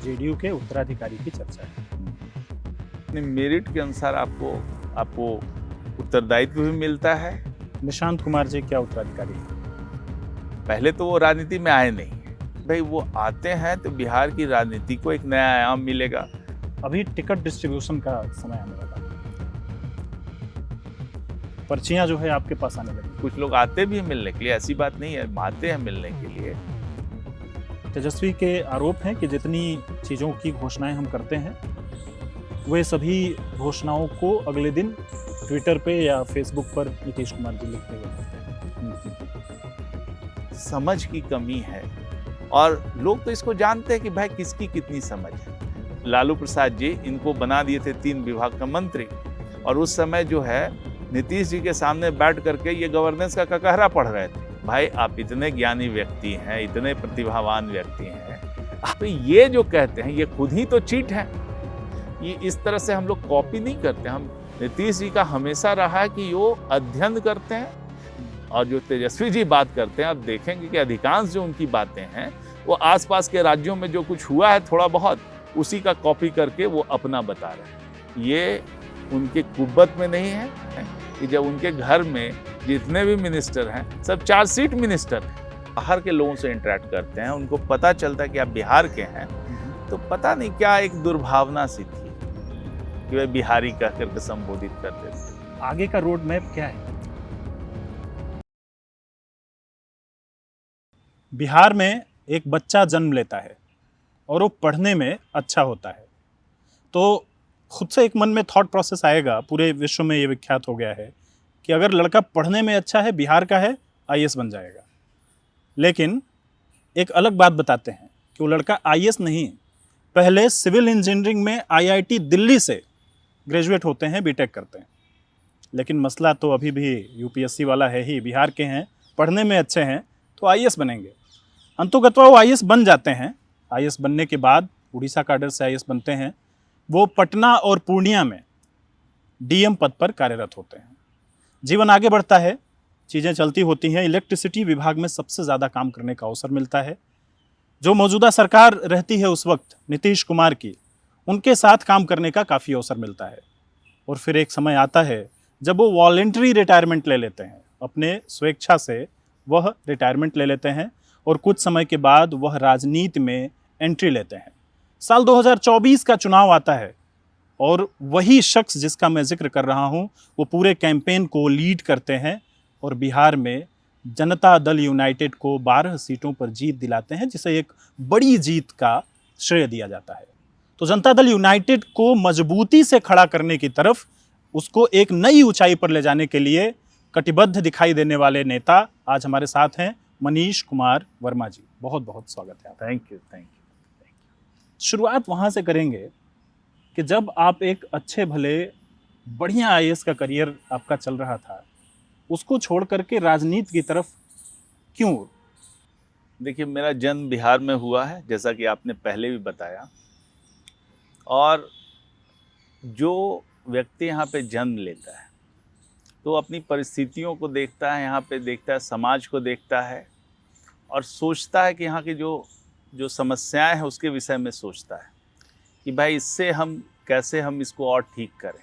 JDU के उत्तराधिकारी की चर्चा है। अपने मेरिट के अनुसार आपको उत्तरदायित्व भी मिलता है। निशांत कुमार जी क्या उत्तराधिकारी हैं? पहले तो वो राजनीति में आए नहीं, भाई वो आते हैं तो बिहार की राजनीति को एक नया आयाम मिलेगा। अभी टिकट डिस्ट्रीब्यूशन का समय आने वाला है, पर्चियां जो है आपके पास आने लगी। कुछ लोग आते भी हैं मिलने के लिए, ऐसी बात नहीं है, आते हैं मिलने के लिए। तेजस्वी के आरोप हैं कि जितनी चीज़ों की घोषणाएं हम करते हैं वे सभी घोषणाओं को अगले दिन ट्विटर पे या फेसबुक पर नीतीश कुमार जी लिखते हुए करते हैं। समझ की कमी है और लोग तो इसको जानते हैं कि भाई किसकी कितनी समझ है। लालू प्रसाद जी इनको बना दिए थे 3 विभाग का मंत्री और उस समय जो है नीतीश जी के सामने बैठ करके ये गवर्नेंस का ककहरा पढ़ रहे थे। भाई आप इतने ज्ञानी व्यक्ति हैं, इतने प्रतिभावान व्यक्ति हैं, आप ये जो कहते हैं ये खुद ही तो चीट है। ये इस तरह से हम लोग कॉपी नहीं करते। हम नीतीश जी का हमेशा रहा है कि वो अध्ययन करते हैं और जो तेजस्वी जी बात करते हैं आप देखेंगे कि अधिकांश जो उनकी बातें हैं वो आसपास के राज्यों में जो कुछ हुआ है थोड़ा बहुत उसी का कॉपी करके वो अपना बता रहे हैं। ये उनके कुव्वत में नहीं है कि जब उनके घर में जितने भी मिनिस्टर हैं सब 4 सीट मिनिस्टर हैं, बाहर के लोगों से इंटरेक्ट करते हैं, उनको पता चलता है कि आप बिहार के हैं, तो पता नहीं क्या एक दुर्भावना सी थी कि वे बिहारी कह करके संबोधित करते थे। आगे का रोड मैप क्या है? बिहार में एक बच्चा जन्म लेता है और वो पढ़ने में अच्छा होता है तो खुद से एक मन में थॉट प्रोसेस आएगा, पूरे विश्व में ये विख्यात हो गया है कि अगर लड़का पढ़ने में अच्छा है, बिहार का है, आईएएस बन जाएगा। लेकिन एक अलग बात बताते हैं कि वो लड़का आईएएस नहीं, पहले सिविल इंजीनियरिंग में आईआईटी दिल्ली से ग्रेजुएट होते हैं, बीटेक करते हैं। लेकिन मसला तो अभी भी यूपीएससी वाला है ही, बिहार के हैं, पढ़ने में अच्छे हैं तो आईएएस बनेंगे। अंतोगत्वा वो आईएएस बन जाते हैं। आईएएस बनने के बाद उड़ीसा कैडर से आईएएस बनते हैं। वो पटना और पूर्णिया में डीएम पद पर कार्यरत होते हैं। जीवन आगे बढ़ता है, चीज़ें चलती होती हैं। इलेक्ट्रिसिटी विभाग में सबसे ज़्यादा काम करने का अवसर मिलता है। जो मौजूदा सरकार रहती है उस वक्त नीतीश कुमार की, उनके साथ काम करने का काफ़ी अवसर मिलता है। और फिर एक समय आता है जब वो वॉलेंट्री रिटायरमेंट ले लेते हैं, अपने स्वेच्छा से वह रिटायरमेंट ले लेते हैं और कुछ समय के बाद वह राजनीति में एंट्री लेते हैं। साल 2024 का चुनाव आता है और वही शख्स जिसका मैं जिक्र कर रहा हूं वो पूरे कैंपेन को लीड करते हैं और बिहार में जनता दल यूनाइटेड को 12 सीटों पर जीत दिलाते हैं, जिसे एक बड़ी जीत का श्रेय दिया जाता है। तो जनता दल यूनाइटेड को मजबूती से खड़ा करने की तरफ, उसको एक नई ऊंचाई पर ले जाने के लिए कटिबद्ध दिखाई देने वाले नेता आज हमारे साथ हैं, मनीष कुमार वर्मा जी। बहुत बहुत स्वागत है आपका। Thank you. शुरुआत वहाँ से करेंगे कि जब आप एक अच्छे भले बढ़िया आईएएस का करियर आपका चल रहा था, उसको छोड़ करके राजनीति की तरफ क्यों? देखिए, मेरा जन्म बिहार में हुआ है, जैसा कि आपने पहले भी बताया, और जो व्यक्ति यहाँ पे जन्म लेता है तो अपनी परिस्थितियों को देखता है, यहाँ पे देखता है, समाज को देखता है और सोचता है कि यहाँ की जो समस्याएं हैं उसके विषय में सोचता है कि भाई इससे हम कैसे हम इसको और ठीक करें।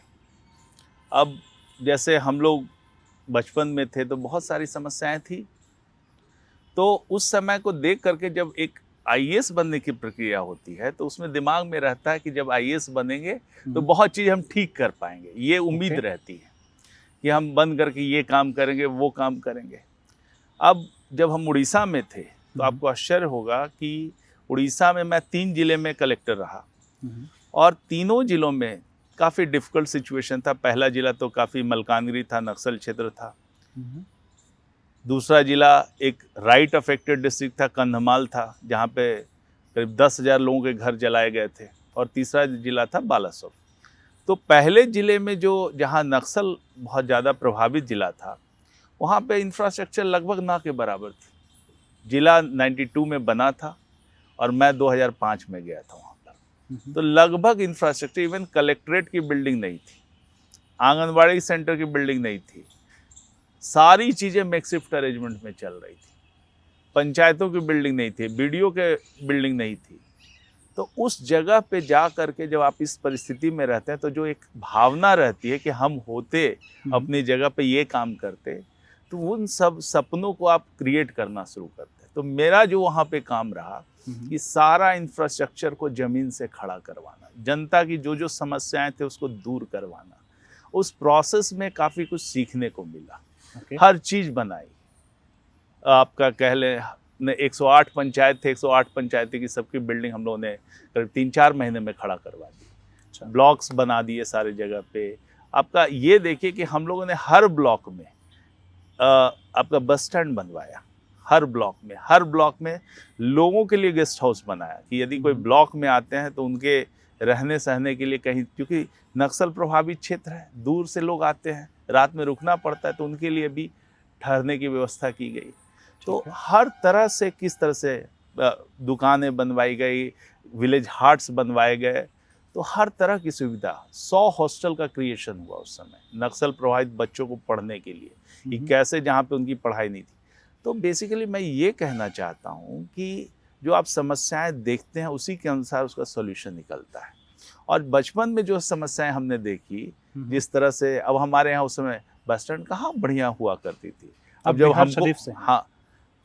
अब जैसे हम लोग बचपन में थे तो बहुत सारी समस्याएं थी, तो उस समय को देख करके जब एक आईएएस बनने की प्रक्रिया होती है तो उसमें दिमाग में रहता है कि जब आईएएस बनेंगे तो बहुत चीज़ हम ठीक कर पाएंगे, ये उम्मीद रहती है कि हम बन करके ये काम करेंगे, वो काम करेंगे। अब जब हम उड़ीसा में थे तो आपको आश्चर्य होगा कि उड़ीसा में मैं 3 जिले में कलेक्टर रहा और तीनों जिलों में काफ़ी डिफ़िकल्ट सिचुएशन था। पहला जिला तो काफ़ी मलकानगिरी था, नक्सल क्षेत्र था। दूसरा जिला एक राइट अफेक्टेड डिस्ट्रिक्ट था, कंधमाल था, जहाँ पे करीब 10,000 लोगों के घर जलाए गए थे, और तीसरा जिला था बालासोर। तो पहले ज़िले में जहाँ नक्सल बहुत ज़्यादा प्रभावित ज़िला था, वहाँ पे इंफ्रास्ट्रक्चर लगभग ना के बराबर थी। ज़िला 92 में बना था और मैं 2005 में गया था वहाँ पर। तो लगभग इंफ्रास्ट्रक्चर, इवन कलेक्ट्रेट की बिल्डिंग नहीं थी, आंगनबाड़ी सेंटर की बिल्डिंग नहीं थी, सारी चीज़ें मेकशिफ्ट अरेंजमेंट में चल रही थी। पंचायतों की बिल्डिंग नहीं थी, बीडीओ के बिल्डिंग नहीं थी, तो उस जगह पे जा करके जब आप इस परिस्थिति में रहते हैं तो जो एक भावना रहती है कि हम होते अपनी जगह पे ये काम करते, तो उन सब सपनों को आप क्रिएट करना शुरू करते हैं। तो मेरा जो वहाँ पे काम रहा कि सारा इंफ्रास्ट्रक्चर को ज़मीन से खड़ा करवाना, जनता की जो जो समस्याएं थे उसको दूर करवाना। उस प्रोसेस में काफ़ी कुछ सीखने को मिला। हर चीज़ बनाई, आपका कह लें 108 पंचायत थे, 108 पंचायती की सबकी बिल्डिंग हम लोगों ने करीब 3-4 महीने में खड़ा करवा दी। ब्लॉक्स बना दिए सारे जगह पे। आपका ये देखिए कि हम लोगों ने हर ब्लॉक में आपका बस स्टैंड बनवाया, हर ब्लॉक में लोगों के लिए गेस्ट हाउस बनाया कि यदि कोई ब्लॉक में आते हैं तो उनके रहने सहने के लिए कहीं, क्योंकि नक्सल प्रभावित क्षेत्र है, दूर से लोग आते हैं, रात में रुकना पड़ता है, तो उनके लिए भी ठहरने की व्यवस्था की गई। तो हर तरह से किस तरह से दुकानें बनवाई गई, विलेज हार्ट्स बनवाए गए, तो हर तरह की सुविधा। 100 हॉस्टल का क्रिएशन हुआ उस समय नक्सल प्रभावित बच्चों को पढ़ने के लिए, कि कैसे जहाँ पे उनकी पढ़ाई नहीं थी। तो बेसिकली मैं ये कहना चाहता हूँ कि जो आप समस्याएं देखते हैं उसी के अनुसार उसका सॉल्यूशन निकलता है। और बचपन में जो समस्याएं हमने देखी, जिस तरह से अब हमारे यहाँ उस समय बस स्टैंड कहाँ बढ़िया हुआ करती थी। अब जब हम शरीफ से, हाँ,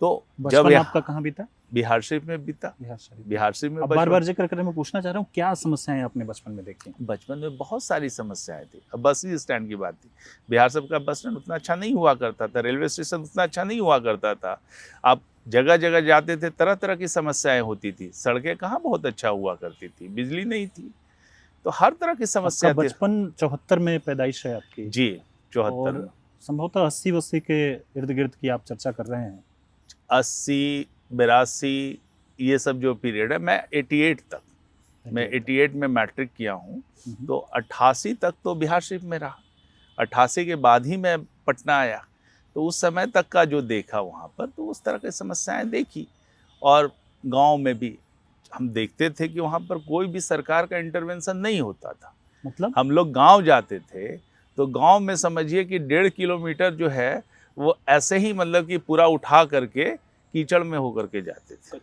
तो जब आपका कहाँ बीता? बिहार शरीफ में बीता। बिहार शरीफ में बार-बार जिक्र करके मैं पूछना चाह रहा हूँ, क्या समस्याएं आपने बचपन में देखी? बचपन में बहुत सारी समस्याएं थी। अब बस ही स्टैंड की बात थी। बिहार शरीफ का बस स्टैंड उतना अच्छा नहीं हुआ करता था, रेलवे स्टेशन उतना अच्छा नहीं हुआ करता था। आप जगह जगह जाते थे, तरह तरह की समस्याएं होती थी। सड़कें कहाँ बहुत अच्छा हुआ करती थी, बिजली नहीं थी, तो हर तरह की समस्या थी। बचपन 74 में पैदाइश है आपकी? जी, 74। संभवतः 80-82 के इर्द गिर्द की आप चर्चा कर रहे हैं। 80, 82 ये सब जो पीरियड है, मैं 88 में मैट्रिक किया हूँ, तो 88 तक तो बिहार शरीफ में रहा। 88 के बाद ही मैं पटना आया, तो उस समय तक का जो देखा वहाँ पर, तो उस तरह की समस्याएं देखी। और गांव में भी हम देखते थे कि वहाँ पर कोई भी सरकार का इंटरवेंशन नहीं होता था। मतलब हम लोग गांव जाते थे तो गांव में समझिए कि 1.5 किलोमीटर जो है वो ऐसे ही, मतलब कि पूरा उठा करके कीचड़ में होकर के जाते थे।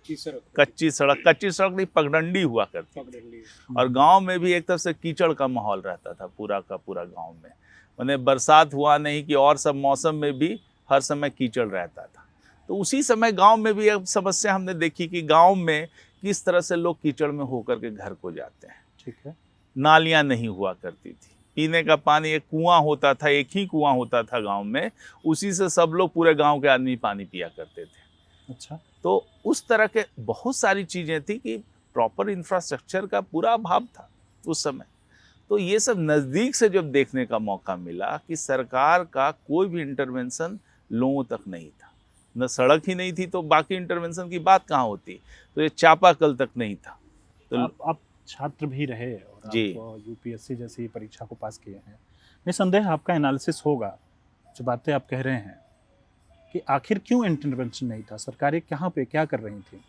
कच्ची सड़क नहीं, पगडंडी हुआ करती थी। और गांव में भी एक तरफ से कीचड़ का माहौल रहता था पूरा का पूरा गांव में। मैंने बरसात हुआ नहीं कि और सब मौसम में भी हर समय कीचड़ रहता था। तो उसी समय गांव में भी एक समस्या हमने देखी कि गांव में किस तरह से लोग कीचड़ में होकर के घर को जाते हैं। ठीक है। नालियां नहीं हुआ करती थी, पीने का पानी एक कुआं होता था, एक ही कुआं होता था गांव में, उसी से सब लोग, पूरे गांव के आदमी पानी पिया करते थे। अच्छा। तो उस तरह के बहुत सारी चीजें थी कि प्रॉपर इंफ्रास्ट्रक्चर का पूरा अभाव था उस समय। तो ये सब नज़दीक से जब देखने का मौका मिला कि सरकार का कोई भी इंटरवेंशन लोगों तक नहीं था, न सड़क ही नहीं थी तो बाकी इंटरवेंशन की बात कहाँ होती। तो ये चापाकल तक नहीं था। तो आप छात्र भी रहे और जी, आप यूपीएससी जैसी परीक्षा को पास किए हैं, निसंदेह आपका एनालिसिस होगा, जो बातें आप कह रहे हैं कि आखिर क्यों इंटरवेंशन नहीं था, सरकारें कहाँ पे क्या कर रही थी,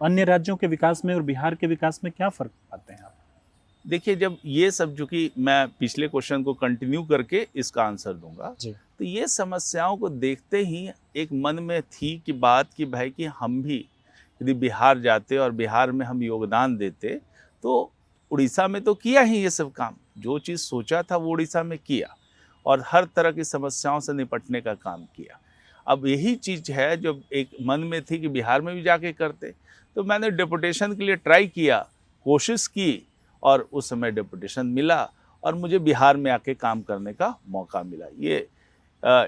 अन्य राज्यों के विकास में और बिहार के विकास में क्या फ़र्क पाते हैं आप? देखिए, जब ये सब, जो कि मैं पिछले क्वेश्चन को कंटिन्यू करके इसका आंसर दूंगा, तो ये समस्याओं को देखते ही एक मन में थी कि बात कि भाई कि हम भी यदि बिहार जाते और बिहार में हम योगदान देते, तो उड़ीसा में तो किया ही ये सब काम, जो चीज़ सोचा था वो उड़ीसा में किया और हर तरह की समस्याओं से निपटने का काम किया। अब यही चीज़ है जो एक मन में थी कि बिहार में भी जाके करते। तो मैंने डेपुटेशन के लिए ट्राई किया, कोशिश की, और उस समय डेपुटेशन मिला और मुझे बिहार में आके काम करने का मौका मिला। ये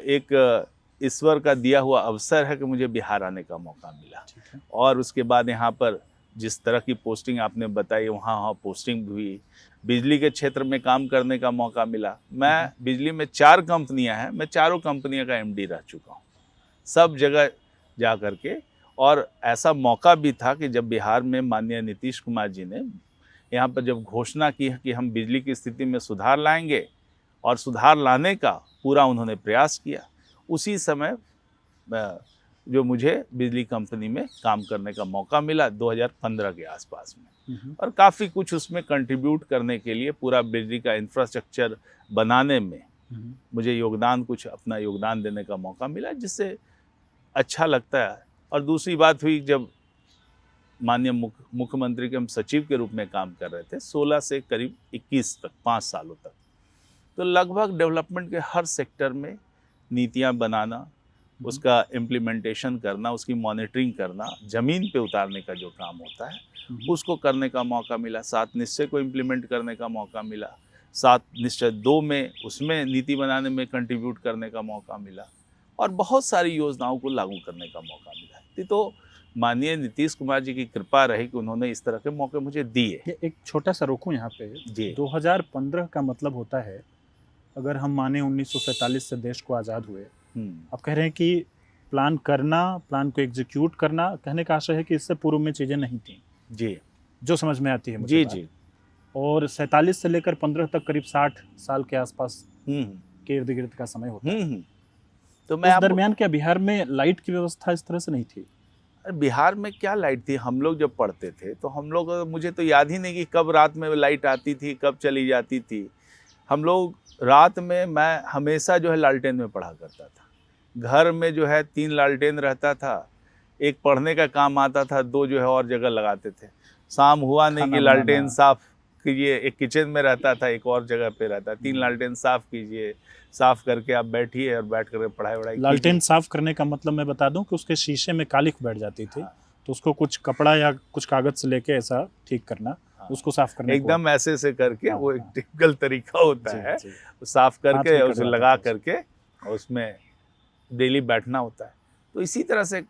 एक ईश्वर का दिया हुआ अवसर है कि मुझे बिहार आने का मौका मिला। और उसके बाद यहाँ पर जिस तरह की पोस्टिंग आपने बताई, वहाँ पोस्टिंग हुई, बिजली के क्षेत्र में काम करने का मौका मिला। मैं बिजली में 4 कंपनियाँ हैं, मैं चारों कंपनियों का MD रह चुका हूँ, सब जगह जा कर के। और ऐसा मौका भी था कि जब बिहार में माननीय नीतीश कुमार जी ने यहाँ पर जब घोषणा की है कि हम बिजली की स्थिति में सुधार लाएंगे, और सुधार लाने का पूरा उन्होंने प्रयास किया, उसी समय जो मुझे बिजली कंपनी में काम करने का मौका मिला 2015 के आसपास में। और काफ़ी कुछ उसमें कंट्रीब्यूट करने के लिए, पूरा बिजली का इंफ्रास्ट्रक्चर बनाने में मुझे कुछ अपना योगदान देने का मौका मिला, जिससे अच्छा लगता है। और दूसरी बात हुई, जब माननीय मुख्यमंत्री के हम सचिव के रूप में काम कर रहे थे 16 से करीब 21 तक, 5 सालों तक। तो लगभग डेवलपमेंट के हर सेक्टर में नीतियां बनाना, उसका इम्प्लीमेंटेशन करना, उसकी मॉनिटरिंग करना, ज़मीन पे उतारने का जो काम होता है उसको करने का मौका मिला। 7 निश्चय को इम्प्लीमेंट करने का मौका मिला। 7 निश्चय 2 में उसमें नीति बनाने में कंट्रीब्यूट करने का मौका मिला और बहुत सारी योजनाओं को लागू करने का मौका मिला। तो माननीय नीतीश कुमार जी की कृपा रही कि उन्होंने इस तरह के मौके मुझे दिए। एक छोटा सा रोकूं यहाँ पे जी। 2015 का मतलब होता है, अगर हम माने 1947 से देश को आज़ाद हुए, आप कह रहे हैं कि प्लान करना, प्लान को एग्जीक्यूट करना, कहने का आशय है कि इससे पूर्व में चीज़ें नहीं थी। जी, जो समझ में आती है मुझे। जी जी। और 47 से लेकर 15 तक करीब 60 साल के आसपास के इर्द गिर्द का समय होता है। तो मैं उस दरमियान क्या बिहार में लाइट की व्यवस्था इस तरह से नहीं थी? बिहार में क्या लाइट थी? हम लोग जब पढ़ते थे तो हम लोग, मुझे तो याद ही नहीं कि कब रात में लाइट आती थी, कब चली जाती थी। हम लोग रात में, मैं हमेशा जो है लालटेन में पढ़ा करता था। घर में जो है 3 लालटेन रहता था, एक पढ़ने का काम आता था, 2 जो है और जगह लगाते थे। शाम हुआ नहीं कि लालटेन साफ कीजिए, एक किचन में रहता था, एक और जगह पे रहता, 3 लालटेन साफ कीजिए, साफ करके आप बैठिए और बैठ कर पढ़ाई वढ़ाई। लालटेन साफ करने का मतलब मैं बता दूं कि उसके शीशे में कालिख बैठ जाती थी। तो उसको कुछ कपड़ा या कुछ कागज से लेके ऐसा ठीक करना, उसको साफ करना, एकदम ऐसे से करके, वो एक टिपिकल तरीका होता है, साफ करके उसे लगा करके उसमें डेली बैठना होता है। तो इसी तरह से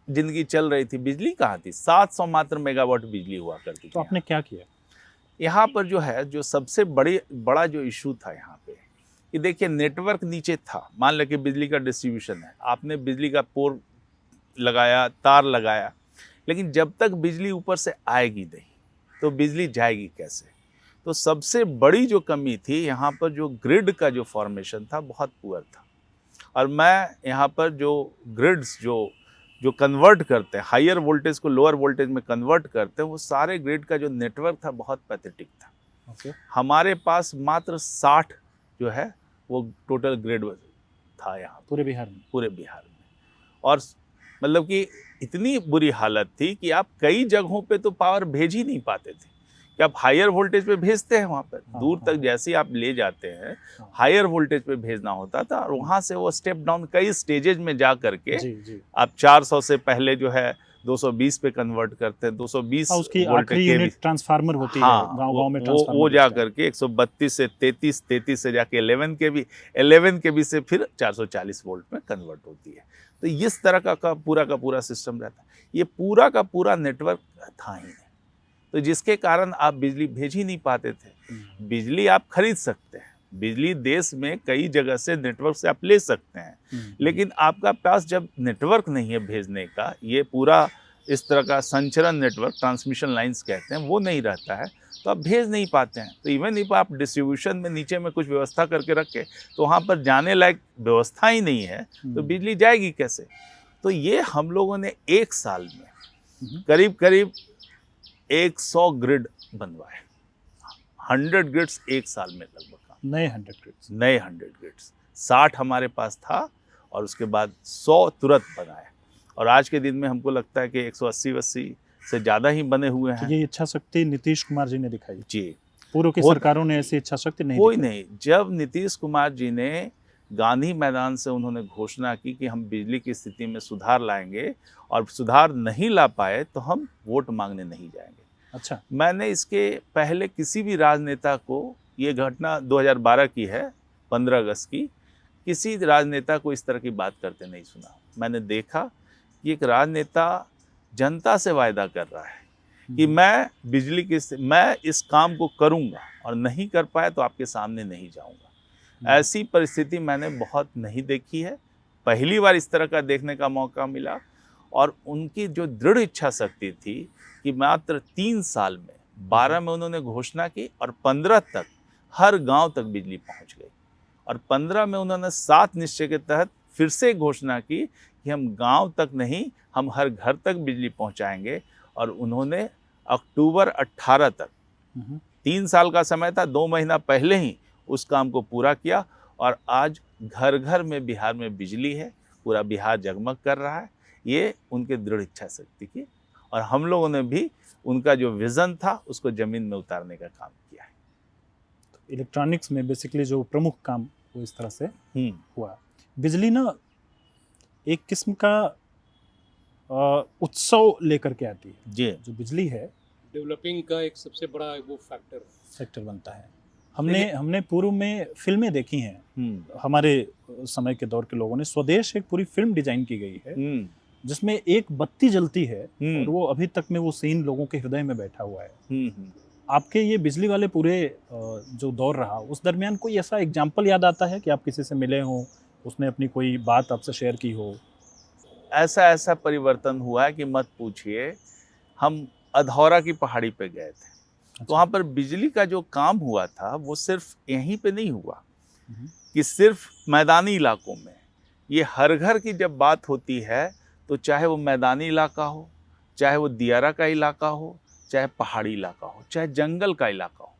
जिंदगी चल रही थी। बिजली कहाँ थी? 700 मात्र मेगावाट बिजली हुआ करती थी। तो आपने क्या किया? यहाँ पर जो है, जो सबसे बड़ा जो इशू था यहाँ पे, कि देखिए नेटवर्क नीचे था। मान लें कि बिजली का डिस्ट्रीब्यूशन है, आपने बिजली का पोल लगाया, तार लगाया, लेकिन जब तक बिजली ऊपर से आएगी नहीं तो बिजली जाएगी कैसे? तो सबसे बड़ी जो कमी थी यहाँ पर, जो ग्रिड का जो फॉर्मेशन था बहुत पुअर था। और मैं यहाँ पर जो ग्रिड्स जो कन्वर्ट करते हैं, हायर वोल्टेज को लोअर वोल्टेज में कन्वर्ट करते हैं, वो सारे ग्रिड का जो नेटवर्क था बहुत पैथेटिक था। हमारे पास मात्र 60 जो है वो टोटल ग्रिड था यहाँ पूरे बिहार में। और मतलब कि इतनी बुरी हालत थी कि आप कई जगहों पे तो पावर भेज ही नहीं पाते थे, कि आप हायर वोल्टेज पे भेजते हैं वहाँ पर, दूर तक जैसे आप ले जाते हैं हायर वोल्टेज पे भेजना होता था, और वहाँ से वो स्टेप डाउन कई स्टेजेज में जा करके आप 400 से पहले जो है 220 पे कन्वर्ट करते हैं, 220 उसकी आखिरी यूनिट ट्रांसफार्मर होती है गांव में, वो जा करके 132 से 33 से जाके 11 केवी से फिर 440 वोल्ट में कन्वर्ट होती है। तो इस तरह का पूरा सिस्टम रहता है। ये पूरा का पूरा नेटवर्क था ही नहीं, तो जिसके कारण आप बिजली भेज ही नहीं पाते थे। बिजली आप खरीद सकते हैं, बिजली देश में कई जगह से नेटवर्क से आप ले सकते हैं, लेकिन आपका पास जब नेटवर्क नहीं है भेजने का, ये पूरा इस तरह का संचरण नेटवर्क, ट्रांसमिशन लाइंस कहते हैं, वो नहीं रहता है, तो आप भेज नहीं पाते हैं। तो इवन इफ आप डिस्ट्रीब्यूशन में नीचे में कुछ व्यवस्था करके रखें, तो वहाँ पर जाने लायक व्यवस्था ही नहीं है, तो बिजली जाएगी कैसे? तो ये हम लोगों ने 1 साल में करीब 100 ग्रिड बनवाए, 100 ग्रिड्स 1 साल में लगभग, नए 100 ग्रिड्स। 60 हमारे पास था और उसके बाद 100 तुरंत बनाए, और आज के दिन में हमको लगता है कि 180 से ज़्यादा ही बने हुए हैं। तो ये इच्छा शक्ति नीतीश कुमार जी ने दिखाई जी, पूर्व की सरकारों ने ऐसी इच्छा शक्ति नहीं कोई नहीं। जब नीतीश कुमार जी ने गांधी मैदान से उन्होंने घोषणा की कि हम बिजली की स्थिति में सुधार लाएंगे, और सुधार नहीं ला पाए तो हम वोट मांगने नहीं जाएंगे। अच्छा, मैंने इसके पहले किसी भी राजनेता को, ये घटना 2012 की है, 15 अगस्त की, किसी राजनेता को इस तरह की बात करते नहीं सुना। मैंने देखा कि एक राजनेता जनता से वायदा कर रहा है कि मैं इस काम को करूंगा, और नहीं कर पाया तो आपके सामने नहीं जाऊंगा। ऐसी परिस्थिति मैंने बहुत नहीं देखी है, पहली बार इस तरह का देखने का मौका मिला। और उनकी जो दृढ़ इच्छा शक्ति थी कि मात्र 3 साल में, 12 में उन्होंने घोषणा की और 15 तक हर गांव तक बिजली पहुंच गई, और 15 में उन्होंने 7 निश्चय के तहत फिर से घोषणा की कि हम गांव तक नहीं, हम हर घर तक बिजली पहुंचाएंगे। और उन्होंने अक्टूबर 18 तक, 3 साल का समय था, 2 महीना पहले ही उस काम को पूरा किया, और आज घर घर में बिहार में बिजली है, पूरा बिहार जगमग कर रहा है। ये उनके दृढ़ इच्छा शक्ति की और हम लोगों ने भी उनका जो विज़न था उसको ज़मीन में उतारने का काम किया है। इलेक्ट्रॉनिक्स में बेसिकली जो प्रमुख काम वो इस तरह से हम्म, हुआ। बिजली ना एक किस्म का उत्सव लेकर के आती है। जी जो बिजली है डेवलपिंग का एक सबसे बड़ा वो फैक्टर सेक्टर बनता है। हमने पूर्व में फिल्में देखी हैं, हम्म, हमारे समय के दौर के लोगों ने। स्वदेश एक पूरी फिल्म डिजाइन की गई है हम्म, जिसमें एक बत्ती जलती है हम्म, और वो अभी तक में वो सीन लोगों के हृदय में बैठा हुआ है। हम्म। आपके ये बिजली वाले पूरे जो दौर रहा उस दरमियान कोई ऐसा एग्जाम्पल याद आता है कि आप किसी से मिले हों, उसने अपनी कोई बात आपसे शेयर की हो? ऐसा परिवर्तन हुआ है कि मत पूछिए। हम अधौरा की पहाड़ी पे गए थे, तो वहाँ पर बिजली का जो काम हुआ था वो सिर्फ यहीं पे नहीं हुआ कि सिर्फ मैदानी इलाकों में। ये हर घर की जब बात होती है तो चाहे वो मैदानी इलाका हो, चाहे वो दियारा का इलाका हो, चाहे पहाड़ी इलाका हो, चाहे जंगल का इलाका हो,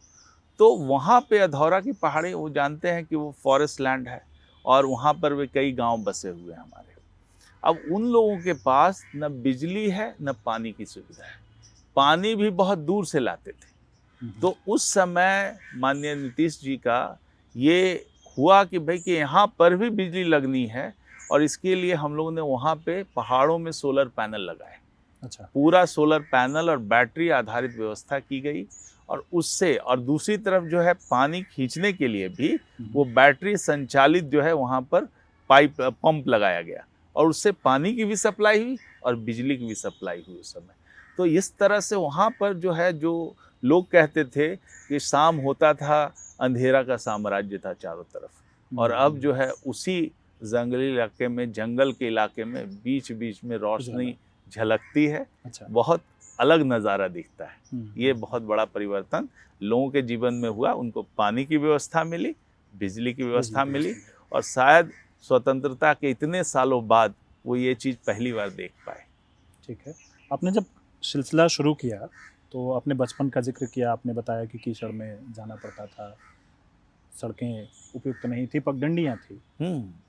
तो वहाँ पे अधौरा की पहाड़ी, वो जानते हैं कि वो फॉरेस्ट लैंड है और वहाँ पर वे कई गांव बसे हुए हैं हमारे। अब उन लोगों के पास न बिजली है न पानी की सुविधा है, पानी भी बहुत दूर से लाते थे। तो उस समय माननीय नीतीश जी का ये हुआ कि भाई कि यहाँ पर भी बिजली लगनी है और इसके लिए हम लोगों ने वहाँ पे पहाड़ों में सोलर पैनल लगाए। अच्छा, पूरा सोलर पैनल और बैटरी आधारित व्यवस्था की गई और उससे, और दूसरी तरफ जो है पानी खींचने के लिए भी वो बैटरी संचालित जो है वहाँ पर पंप लगाया गया और उससे पानी की भी सप्लाई हुई और बिजली की भी सप्लाई हुई उस समय। तो इस तरह से वहाँ पर जो है, जो लोग कहते थे कि शाम होता था अंधेरा का साम्राज्य था चारों तरफ, और अब जो है उसी जंगली इलाके में, जंगल के इलाके में बीच बीच में रोशनी झलकती है। अच्छा, बहुत अलग नज़ारा दिखता है। ये बहुत बड़ा परिवर्तन लोगों के जीवन में हुआ। उनको पानी की व्यवस्था मिली, बिजली की व्यवस्था मिली और शायद स्वतंत्रता के इतने सालों बाद वो ये चीज़ पहली बार देख पाए। ठीक है। आपने जब सिलसिला शुरू किया तो आपने बचपन का जिक्र किया, आपने बताया कि कीचड़ में जाना पड़ता था, सड़कें उपयुक्त नहीं थी, पगडंडियाँ थी।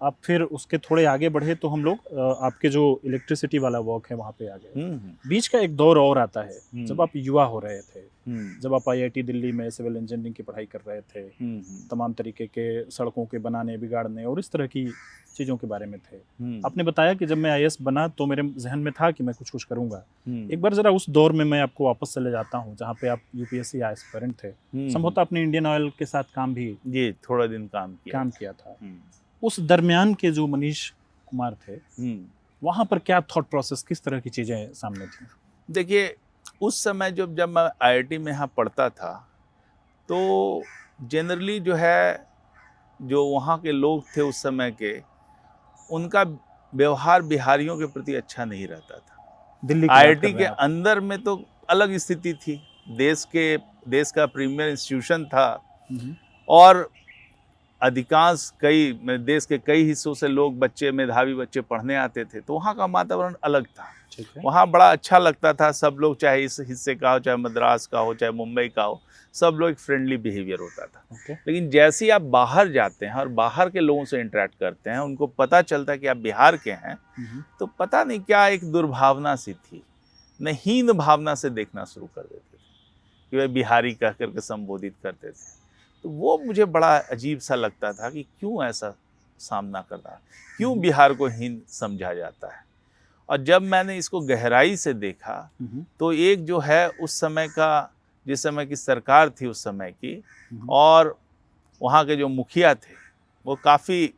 आप फिर उसके थोड़े आगे बढ़े तो हम लोग आपके जो इलेक्ट्रिसिटी वाला वर्क है वहाँ पे आ गए। बीच का एक दौर और आता है जब आप युवा हो रहे थे, जब आप IIT दिल्ली में सिविल इंजीनियरिंग की पढ़ाई कर रहे थे, तमाम तरीके के सड़कों के बनाने, बिगाड़ने और इस तरह की चीज़ों के बारे में थे। आपने बताया कि जब मैं IAS बना तो मेरे जहन में था कि मैं कुछ करूँगा। एक बार ज़रा उस दौर में मैं आपको वापस चले जाता हूँ जहाँ पे आप UPSC एस्पिरेंट थे। संभवतः आपने इंडियन ऑयल के साथ काम भी जी थोड़ा दिन काम किया था। उस दरमियान के जो मनीष कुमार थे, वहाँ पर क्या थॉट प्रोसेस, किस तरह की चीज़ें सामने थी? देखिए, उस समय जब मैं IIT में यहाँ पढ़ता था तो जनरली जो है, जो वहाँ के लोग थे उस समय के, उनका व्यवहार बिहारियों के प्रति अच्छा नहीं रहता था। दिल्ली IIT के अंदर में तो अलग स्थिति थी, देश का प्रीमियर इंस्टीट्यूशन था और अधिकांश देश के कई हिस्सों से लोग, मेधावी बच्चे पढ़ने आते थे, तो वहाँ का वातावरण अलग था। वहाँ बड़ा अच्छा लगता था। सब लोग, चाहे इस हिस्से का हो, चाहे मद्रास का हो, चाहे मुंबई का हो, सब लोग एक फ्रेंडली बिहेवियर होता था। लेकिन जैसे ही आप बाहर जाते हैं और बाहर के लोगों से इंटरेक्ट करते हैं, उनको पता चलता है कि आप बिहार के हैं, तो पता नहीं क्या एक दुर्भावना सी थी, हीन भावना से देखना शुरू कर देते थे कि वह बिहारी कह करके संबोधित करते थे। तो वो मुझे बड़ा अजीब सा लगता था कि क्यों ऐसा सामना कर रहा है, क्यों बिहार को हीन समझा जाता है। और जब मैंने इसको गहराई से देखा तो एक जो है उस समय का, जिस समय की सरकार थी उस समय की, और वहाँ के जो मुखिया थे वो काफ़ी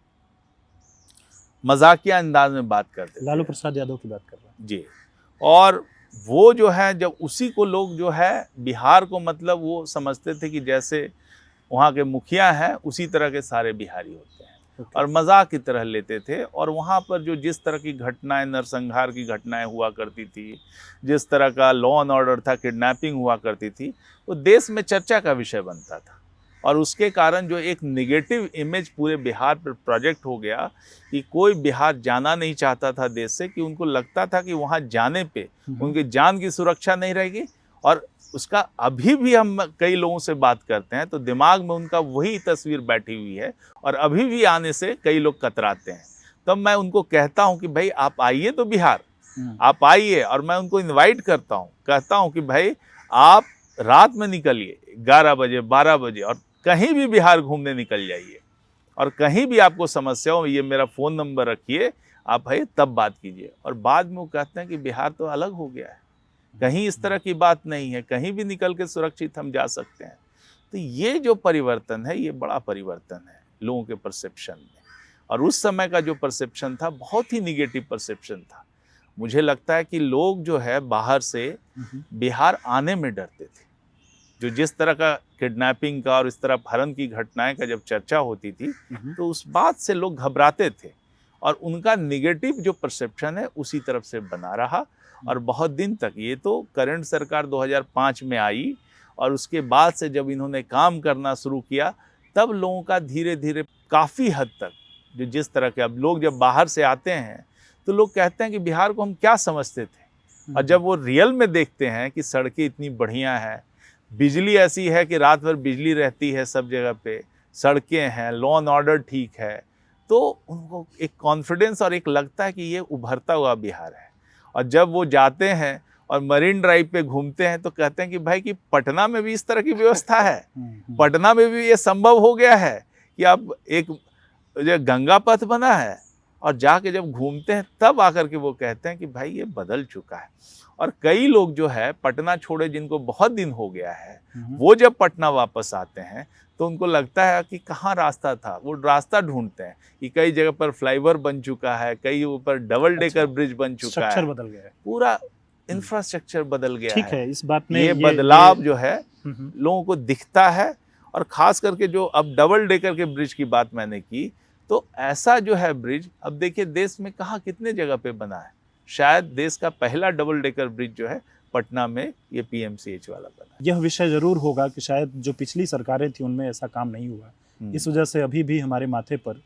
मजाकिया अंदाज में बात करते थे। लालू प्रसाद यादव की बात कर रहे हैं जी। और वो जो है, जब उसी को लोग जो है बिहार को, मतलब वो समझते थे कि जैसे वहाँ के मुखिया हैं उसी तरह के सारे बिहारी होते हैं और मजाक की तरह लेते थे। और वहाँ पर जो जिस तरह की घटनाएं, नरसंहार की घटनाएं हुआ करती थी, जिस तरह का लॉ एंड ऑर्डर था, किडनैपिंग हुआ करती थी, वो देश में चर्चा का विषय बनता था। और उसके कारण जो एक नेगेटिव इमेज पूरे बिहार पर प्रोजेक्ट हो गया कि कोई बिहार जाना नहीं चाहता था देश से, कि उनको लगता था कि वहाँ जाने पे उनकी जान की सुरक्षा नहीं रहेगी। और उसका अभी भी हम कई लोगों से बात करते हैं तो दिमाग में उनका वही तस्वीर बैठी हुई है और अभी भी आने से कई लोग कतराते हैं। तब मैं उनको कहता हूं कि भाई आप आइए तो बिहार, आप आइए, और मैं उनको इनवाइट करता हूँ, कहता हूँ कि भाई आप रात में निकलिए 11 बजे 12 बजे और कहीं भी बिहार घूमने निकल जाइए, और कहीं भी आपको समस्या हो ये मेरा फ़ोन नंबर रखिए, आप भाई तब बात कीजिए। और बाद में वो कहते हैं कि बिहार तो अलग हो गया है, कहीं इस तरह की बात नहीं है, कहीं भी निकल के सुरक्षित हम जा सकते हैं। तो ये जो परिवर्तन है, ये बड़ा परिवर्तन है लोगों के परसेप्शन में। और उस समय का जो परसेप्शन था बहुत ही निगेटिव परसेप्शन था। मुझे लगता है कि लोग जो है बाहर से बिहार आने में डरते थे। जो जिस तरह का किडनैपिंग का और इस तरह अपहरण की घटनाएं का जब चर्चा होती थी, तो उस बात से लोग घबराते थे, और उनका निगेटिव जो परसेप्शन है उसी तरफ से बना रहा। और बहुत दिन तक, ये तो करंट सरकार 2005 में आई, और उसके बाद से जब इन्होंने काम करना शुरू किया, तब लोगों का धीरे धीरे काफ़ी हद तक जो जिस तरह के, अब लोग जब बाहर से आते हैं तो लोग कहते हैं कि बिहार को हम क्या समझते थे, और जब वो रियल में देखते हैं कि सड़कें इतनी बढ़िया हैं, बिजली ऐसी है कि रात भर बिजली रहती है सब जगह पे, सड़कें हैं, लॉ एंड ऑर्डर ठीक है, तो उनको एक कॉन्फिडेंस और एक लगता है कि ये उभरता हुआ बिहार है। और जब वो जाते हैं और मरीन ड्राइव पे घूमते हैं तो कहते हैं कि भाई कि पटना में भी इस तरह की व्यवस्था है, पटना में भी ये संभव हो गया है कि अब एक जो गंगा पथ बना है, और जाके जब घूमते हैं तब आकर के वो कहते हैं कि भाई ये बदल चुका है। और कई लोग जो है पटना छोड़े, जिनको बहुत दिन हो गया है, वो जब पटना वापस आते हैं तो उनको लगता है कि कहाँ रास्ता था, वो रास्ता ढूंढते हैं कि कई जगह पर फ्लाईओवर बन चुका है, कई ऊपर डबल डेकर ब्रिज बन चुका स्ट्रक्चर है, बदल गया है, पूरा इंफ्रास्ट्रक्चर बदल गया ठीक है। इस बात में ये बदलाव जो है लोगों को दिखता है। और खास करके जो अब डबल डेकर के ब्रिज की बात मैंने की, तो ऐसा जो है ब्रिज अब देखिए देश में कहाँ कितने जगह पे बना है। शायद देश का पहला डबल डेकर ब्रिज जो है पटना में ये पीएमसीएच वाला बना है। यह विषय जरूर होगा कि शायद जो पिछली सरकारें थी उनमें ऐसा काम नहीं हुआ, इस वजह से अभी भी हमारे माथे पर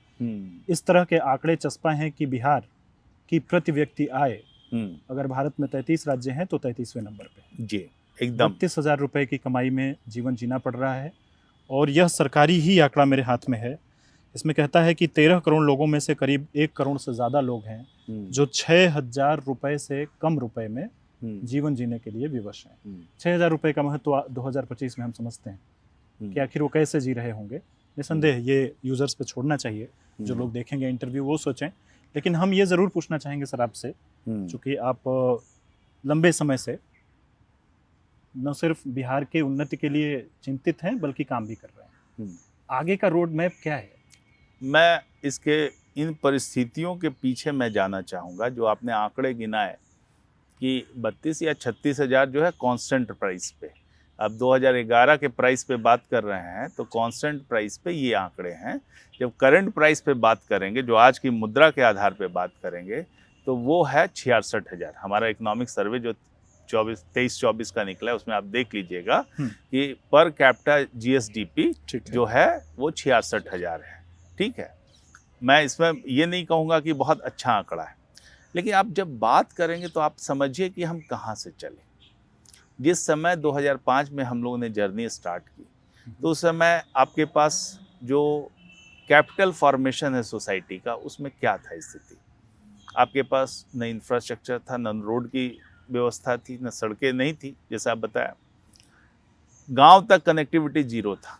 इस तरह के आंकड़े चस्पा हैं कि बिहार की प्रति व्यक्ति आय, अगर भारत में 33 राज्य हैं तो 33वें नंबर पे जी, एकदम 32,000 रुपए की कमाई में जीवन जीना पड़ रहा है। और यह सरकारी ही आंकड़ा मेरे हाथ में है। इसमें कहता है कि 13 करोड़ लोगों में से करीब 1 करोड़ से ज़्यादा लोग हैं जो 6,000 रुपए से कम रुपए में जीवन जीने के लिए विवश हैं। 6,000 रुपए का महत्व 2025 में हम समझते हैं कि आखिर वो कैसे जी रहे होंगे। निसंदेह ये यूज़र्स पे छोड़ना चाहिए, जो लोग देखेंगे इंटरव्यू वो सोचें। लेकिन हम ये ज़रूर पूछना चाहेंगे सर आपसे, चूँकि आप लंबे समय से न सिर्फ बिहार के उन्नति के लिए चिंतित हैं बल्कि काम भी कर रहे हैं, आगे का रोड मैप क्या है? मैं इसके इन परिस्थितियों के पीछे मैं जाना चाहूँगा। जो आपने आंकड़े गिनाए कि 32 या 36,000 जो है कांस्टेंट प्राइस पे, अब 2011 के प्राइस पे बात कर रहे हैं तो कांस्टेंट प्राइस पे ये आंकड़े हैं। जब करंट प्राइस पे बात करेंगे, जो आज की मुद्रा के आधार पे बात करेंगे, तो वो है 66,000। हमारा इकोनॉमिक सर्वे जो 23-24 का निकला है उसमें आप देख लीजिएगा कि पर कैपिटा जीएसडीपी जो है वो 66,000 है। ठीक है, मैं इसमें ये नहीं कहूँगा कि बहुत अच्छा आंकड़ा है, लेकिन आप जब बात करेंगे तो आप समझिए कि हम कहाँ से चले। जिस समय 2005 में हम लोगों ने जर्नी स्टार्ट की, तो उस समय आपके पास जो कैपिटल फॉर्मेशन है सोसाइटी का, उसमें क्या था स्थिति? आपके पास न इंफ्रास्ट्रक्चर था, न रोड की व्यवस्था थी, न सड़कें नहीं थी, जैसा आप बताया। गांव तक कनेक्टिविटी जीरो था,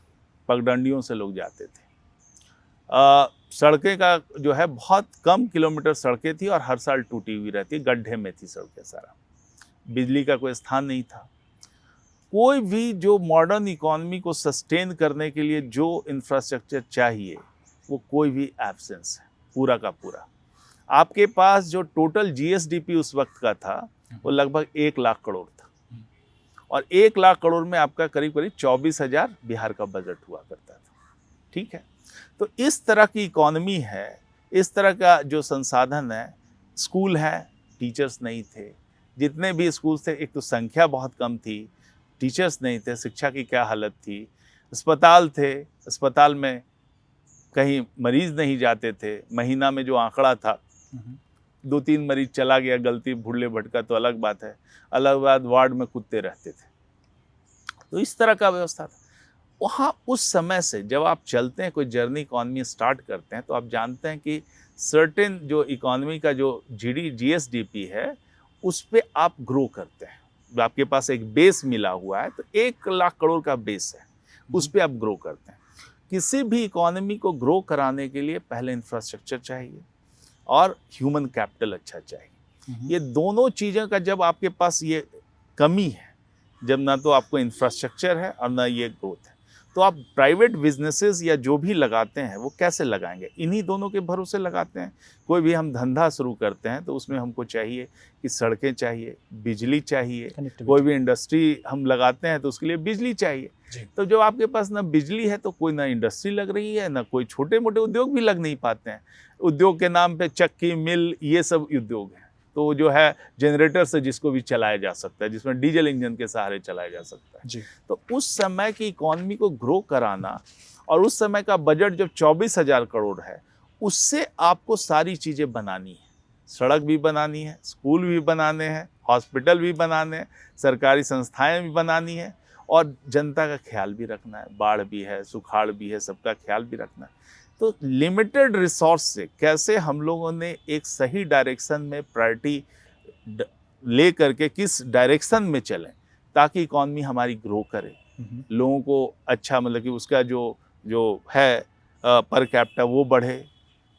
पगडंडियों से लोग जाते थे। सड़कें का जो है बहुत कम किलोमीटर सड़कें थी और हर साल टूटी हुई रहती, गड्ढे में थी सड़कें सारा। बिजली का कोई स्थान नहीं था। कोई भी जो मॉडर्न इकोनॉमी को सस्टेन करने के लिए जो इंफ्रास्ट्रक्चर चाहिए, वो कोई भी एब्सेंस है पूरा का पूरा। आपके पास जो टोटल जीएसडीपी उस वक्त का था वो लगभग 1 लाख करोड़ था, और 1 लाख करोड़ में आपका करीब करीब 24,000 बिहार का बजट हुआ करता था। ठीक है, तो इस तरह की इकोनॉमी है, इस तरह का जो संसाधन है। स्कूल है, टीचर्स नहीं थे। जितने भी स्कूल थे, एक तो संख्या बहुत कम थी, टीचर्स नहीं थे, शिक्षा की क्या हालत थी। अस्पताल थे, अस्पताल में कहीं मरीज नहीं जाते थे। महीना में जो आंकड़ा था 2-3 मरीज चला गया गलती भूले भटका तो अलग बात है, अलग बात वार्ड में कुत्ते रहते थे। तो इस तरह का व्यवस्था था वहाँ उस समय से। जब आप चलते हैं, कोई जर्नी इकॉनमी स्टार्ट करते हैं, तो आप जानते हैं कि सर्टेन जो इकॉनमी का जो जीएसडीपी है उस पे आप ग्रो करते हैं। आपके पास एक बेस मिला हुआ है, तो 1 लाख करोड़ का बेस है, उस पे आप ग्रो करते हैं। किसी भी इकोनॉमी को ग्रो कराने के लिए पहले इंफ्रास्ट्रक्चर चाहिए और ह्यूमन कैपिटल अच्छा चाहिए। ये दोनों चीज़ों का जब आपके पास ये कमी है, जब ना तो आपको इंफ्रास्ट्रक्चर है और ना ये ग्रोथ है, तो आप प्राइवेट बिजनेसेस या जो भी लगाते हैं वो कैसे लगाएंगे? इन्हीं दोनों के भरोसे लगाते हैं। कोई भी हम धंधा शुरू करते हैं तो उसमें हमको चाहिए कि सड़कें चाहिए, बिजली चाहिए। कोई भी इंडस्ट्री हम लगाते हैं तो उसके लिए बिजली चाहिए। तो जब आपके पास ना बिजली है तो कोई ना इंडस्ट्री लग रही है, ना कोई छोटे मोटे उद्योग भी लग नहीं पाते हैं। उद्योग के नाम पे चक्की, मिल, ये सब उद्योग हैं। तो जो है जनरेटर से जिसको भी चलाया जा सकता है, जिसमें डीजल इंजन के सहारे चलाया जा सकता है। तो उस समय की इकॉनमी को ग्रो कराना, और उस समय का बजट जब 24,000 करोड़ है, उससे आपको सारी चीज़ें बनानी है। सड़क भी बनानी है, स्कूल भी बनाने हैं, हॉस्पिटल भी बनाने हैं, सरकारी संस्थाएं भी बनानी है, और जनता का ख्याल भी रखना है। बाढ़ भी है, सुखाड़ भी है, सबका ख्याल भी रखना है। तो लिमिटेड रिसोर्स से कैसे हम लोगों ने एक सही डायरेक्शन में प्रायोरिटी ले करके किस डायरेक्शन में चलें ताकि इकॉनमी हमारी ग्रो करे, लोगों को अच्छा, मतलब कि उसका जो है पर कैपिटा वो बढ़े,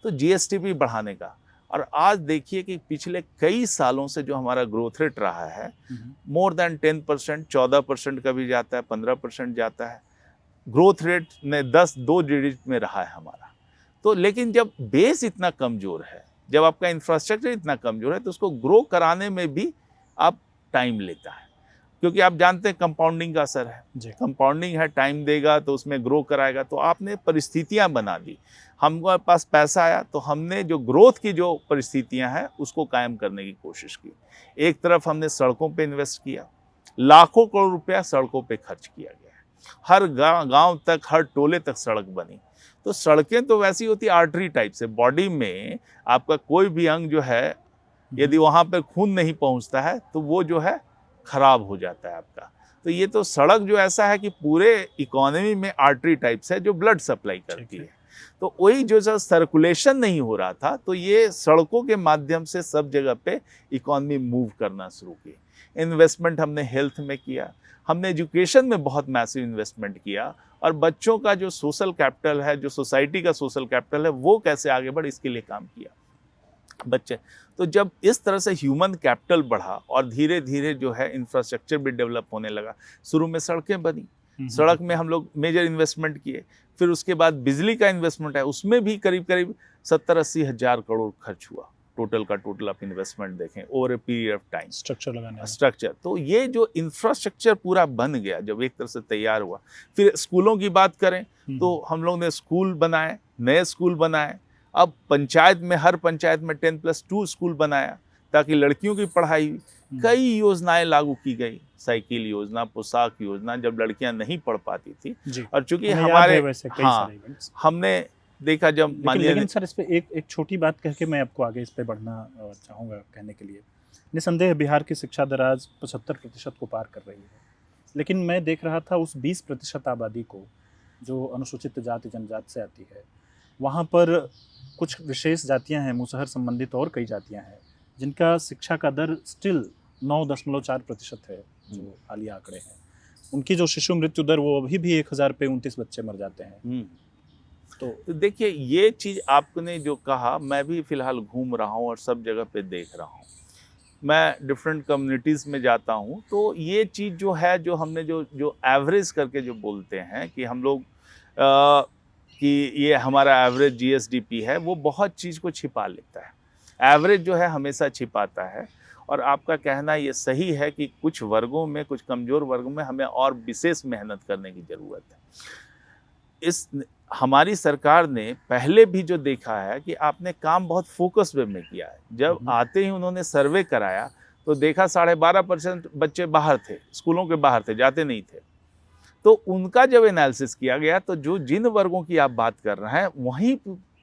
तो जीएसटी भी बढ़ाने का। और आज देखिए कि पिछले कई सालों से जो हमारा ग्रोथ रेट रहा है, मोर देन 10%, 14% का भी जाता है, 15% जाता है। ग्रोथ रेट ने 2 डिजिट में रहा है हमारा। तो लेकिन जब बेस इतना कमज़ोर है, जब आपका इंफ्रास्ट्रक्चर इतना कमज़ोर है, तो उसको ग्रो कराने में भी आप टाइम लेता है, क्योंकि आप जानते हैं कंपाउंडिंग का असर है। कंपाउंडिंग है, टाइम देगा तो उसमें ग्रो कराएगा। तो आपने परिस्थितियां बना दी, हमारे पास पैसा आया तो हमने जो ग्रोथ की जो परिस्थितियां हैं उसको कायम करने की कोशिश की। एक तरफ हमने सड़कों पे इन्वेस्ट किया, लाखों करोड़ रुपया सड़कों पे खर्च किया गया है। हर गांव तक, हर टोले तक सड़क बनी। तो सड़कें तो वैसी होती आर्टरी टाइप से, बॉडी में आपका कोई भी अंग जो है, यदि वहाँ पर खून नहीं पहुँचता है तो वो जो है खराब हो जाता है आपका। तो ये तो सड़क जो ऐसा है कि पूरे इकोनॉमी में आर्टरी टाइप से जो ब्लड सप्लाई करती है। तो वही जो सर्कुलेशन नहीं हो रहा था, तो ये सड़कों के माध्यम से सब जगह पे इकोनॉमी मूव करना शुरू की। इन्वेस्टमेंट हमने हेल्थ में किया, हमने एजुकेशन में बहुत मैसिव इन्वेस्टमेंट किया, और बच्चों का जो सोशल कैपिटल है, जो सोसाइटी का सोशल कैपिटल है, वो कैसे आगे बढ़े इसके लिए काम किया बच्चे। तो जब इस तरह से ह्यूमन कैपिटल बढ़ा और धीरे धीरे जो है इंफ्रास्ट्रक्चर भी डेवलप होने लगा। शुरू में सड़कें बनी, सड़क में हम लोग मेजर इन्वेस्टमेंट किए, फिर उसके बाद बिजली का इन्वेस्टमेंट है, उसमें भी करीब करीब 70-80 हज़ार करोड़ खर्च हुआ। टोटल का टोटल आप इन्वेस्टमेंट देखें over a period of time, structure. तो ये जो इंफ्रास्ट्रक्चर पूरा बन गया, जब एक तरह से तैयार हुआ। फिर स्कूलों की बात करें तो हम लोग ने स्कूल बनाए, नए स्कूल बनाए। अब पंचायत में, हर पंचायत में 10+2 स्कूल बनाया ताकि लड़कियों की पढ़ाई। कई योजनाएं लागू की गई, साइकिल योजना, पोशाक योजना, जब लड़कियां नहीं पढ़ पाती थी। और चूंकि हमारे हमने देखा जब लेकिन सर इस पे एक छोटी बात कह के मैं आपको आगे इस पे बढ़ना चाहूँगा कहने के लिए। निसंदेह बिहार की शिक्षा दर आज 75% को पार कर रही है, लेकिन मैं देख रहा था उस 20% आबादी को जो अनुसूचित जाति जनजाति से आती है, वहाँ पर कुछ विशेष जातियाँ हैं, मुसहर संबंधित और कई जातियाँ हैं जिनका शिक्षा का दर स्टिल 9.4% है, जो हालिया आंकड़े हैं। उनकी जो शिशु मृत्यु दर वो अभी भी 1000 पे 29 बच्चे मर जाते हैं। तो देखिए, ये चीज़ आपने जो कहा, मैं भी फिलहाल घूम रहा हूँ और सब जगह पे देख रहा हूँ। मैं डिफरेंट कम्युनिटीज़ में जाता हूँ, तो ये चीज़ जो है, जो हमने जो एवरेज करके जो बोलते हैं कि हम लोग कि ये हमारा एवरेज जीएसडीपी है, वो बहुत चीज़ को छिपा लेता है। एवरेज जो है हमेशा छिपाता है। और आपका कहना ये सही है कि कुछ वर्गों में, कुछ कमज़ोर वर्गों में हमें और विशेष मेहनत करने की ज़रूरत है। हमारी सरकार ने पहले भी जो देखा है कि आपने काम बहुत फोकस वे में किया है। जब आते ही उन्होंने सर्वे कराया तो देखा 12.5% बच्चे बाहर थे, स्कूलों के बाहर थे, जाते नहीं थे। तो उनका जब एनालिसिस किया गया तो जिन वर्गों की आप बात कर रहे हैं,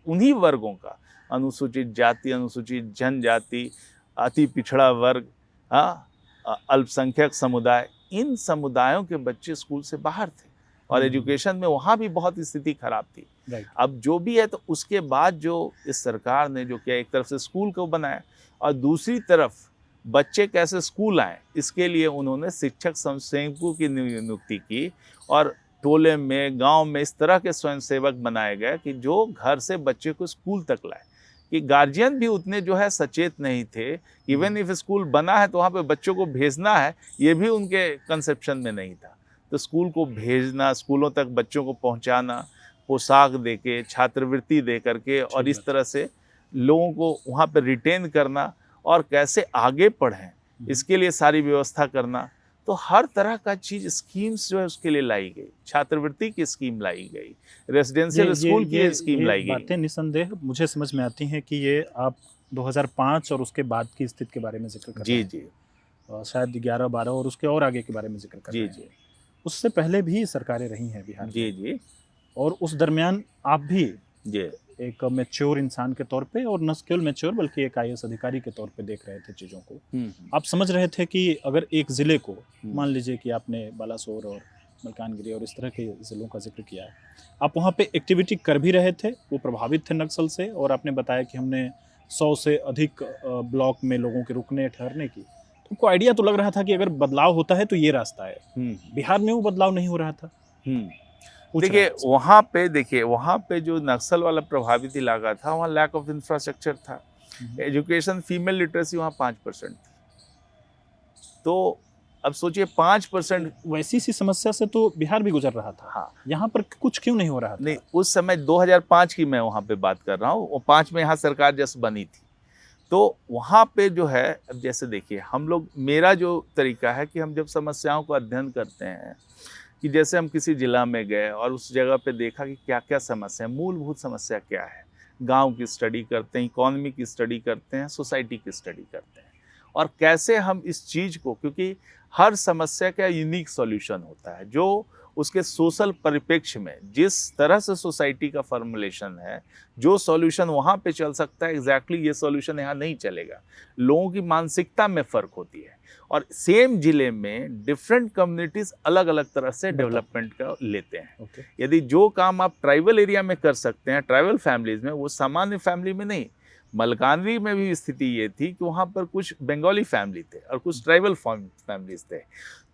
उन्हीं वर्गों का, अनुसूचित जाति, अनुसूचित जनजाति, अति पिछड़ा वर्ग, अल्पसंख्यक समुदाय, इन समुदायों के बच्चे स्कूल से बाहर थे और एजुकेशन में वहाँ भी बहुत स्थिति खराब थी। अब जो भी है, तो उसके बाद जो इस सरकार ने जो किया, एक तरफ से स्कूल को बनाया और दूसरी तरफ बच्चे कैसे स्कूल आएँ, इसके लिए उन्होंने शिक्षक स्वयंसेवकों की नियुक्ति की और टोले में, गांव में इस तरह के स्वयंसेवक बनाए गए कि जो घर से बच्चे को स्कूल तक लाए। कि गार्जियन भी उतने जो है सचेत नहीं थे, इवन इफ स्कूल बना है तो वहाँ पे बच्चों को भेजना है, ये भी उनके कंसेप्शन में नहीं था। तो स्कूल को भेजना, स्कूलों तक बच्चों को पहुँचाना, पोशाक दे के, छात्रवृत्ति दे करके और इस तरह से लोगों को वहाँ पे रिटेन करना और कैसे आगे पढ़ें, इसके लिए सारी व्यवस्था करना। तो हर तरह का चीज़ स्कीम्स जो है उसके लिए लाई गई, छात्रवृत्ति की स्कीम लाई गई, रेजिडेंशियल स्कूल की स्कीम लाई गई। बातें निसंदेह मुझे समझ में आती हैं कि ये आप 2005 और उसके बाद की स्थिति के बारे में जिक्र कर रहे हैं। जी। शायद 11-12 और उसके और आगे के बारे में जिक्र कर रहे हैं। जी। उससे पहले भी सरकारें रही हैं बिहार में। जी। और उस दरमियान आप भी जी एक मैच्योर इंसान के तौर पे, और न केवल मैच्योर बल्कि एक IAS अधिकारी के तौर पे देख रहे थे चीज़ों को। आप समझ रहे थे कि अगर एक ज़िले को, मान लीजिए कि आपने बालासोर और मलकानगिरी और इस तरह के ज़िलों का जिक्र किया है, आप वहाँ पे एक्टिविटी कर भी रहे थे, वो प्रभावित थे नक्सल से, और आपने बताया कि हमने 100 से अधिक ब्लॉक में लोगों के रुकने ठहरने की, तो आपको आइडिया तो लग रहा था कि अगर बदलाव होता है तो ये रास्ता है। बिहार में वो बदलाव नहीं हो रहा था। देखिए वहाँ पे जो नक्सल वाला प्रभावित इलाका था, वहाँ लैक ऑफ इंफ्रास्ट्रक्चर था। एजुकेशन, फीमेल लिटरेसी वहाँ 5% थी। तो अब सोचिए 5%। वैसी सी समस्या से तो बिहार भी गुजर रहा था। हाँ, यहाँ पर कुछ क्यों नहीं हो रहा था? नहीं, उस समय 2005 की मैं वहाँ पे बात कर रहा हूँ, वो 5 में यहाँ सरकार जस्ट बनी थी। तो वहाँ पे जो है, अब जैसे देखिए हम लोग, मेरा जो तरीका है कि हम जब समस्याओं को अध्ययन करते हैं, कि जैसे हम किसी जिला में गए और उस जगह पे देखा कि क्या क्या समस्या है, मूलभूत समस्या क्या है, गांव की स्टडी करते हैं, इकोनॉमी की स्टडी करते हैं, सोसाइटी की स्टडी करते हैं, और कैसे हम इस चीज़ को, क्योंकि हर समस्या का यूनिक सॉल्यूशन होता है, जो उसके सोशल परिप्रेक्ष्य में जिस तरह से सोसाइटी का फॉर्मुलेशन है, जो सॉल्यूशन वहाँ पे चल सकता है, एग्जैक्टली ये सॉल्यूशन यहाँ नहीं चलेगा। लोगों की मानसिकता में फ़र्क होती है, और सेम जिले में डिफरेंट कम्युनिटीज़ अलग अलग तरह से डेवलपमेंट का लेते हैं। यदि जो काम आप ट्राइबल एरिया में कर सकते हैं, ट्राइबल फैमिलीज़ में, वो सामान्य फैमिली में नहीं। मलकानगिरी में भी स्थिति ये थी कि वहाँ पर कुछ बंगाली फैमिली थे और कुछ ट्राइबल फैमिलीज़ थे।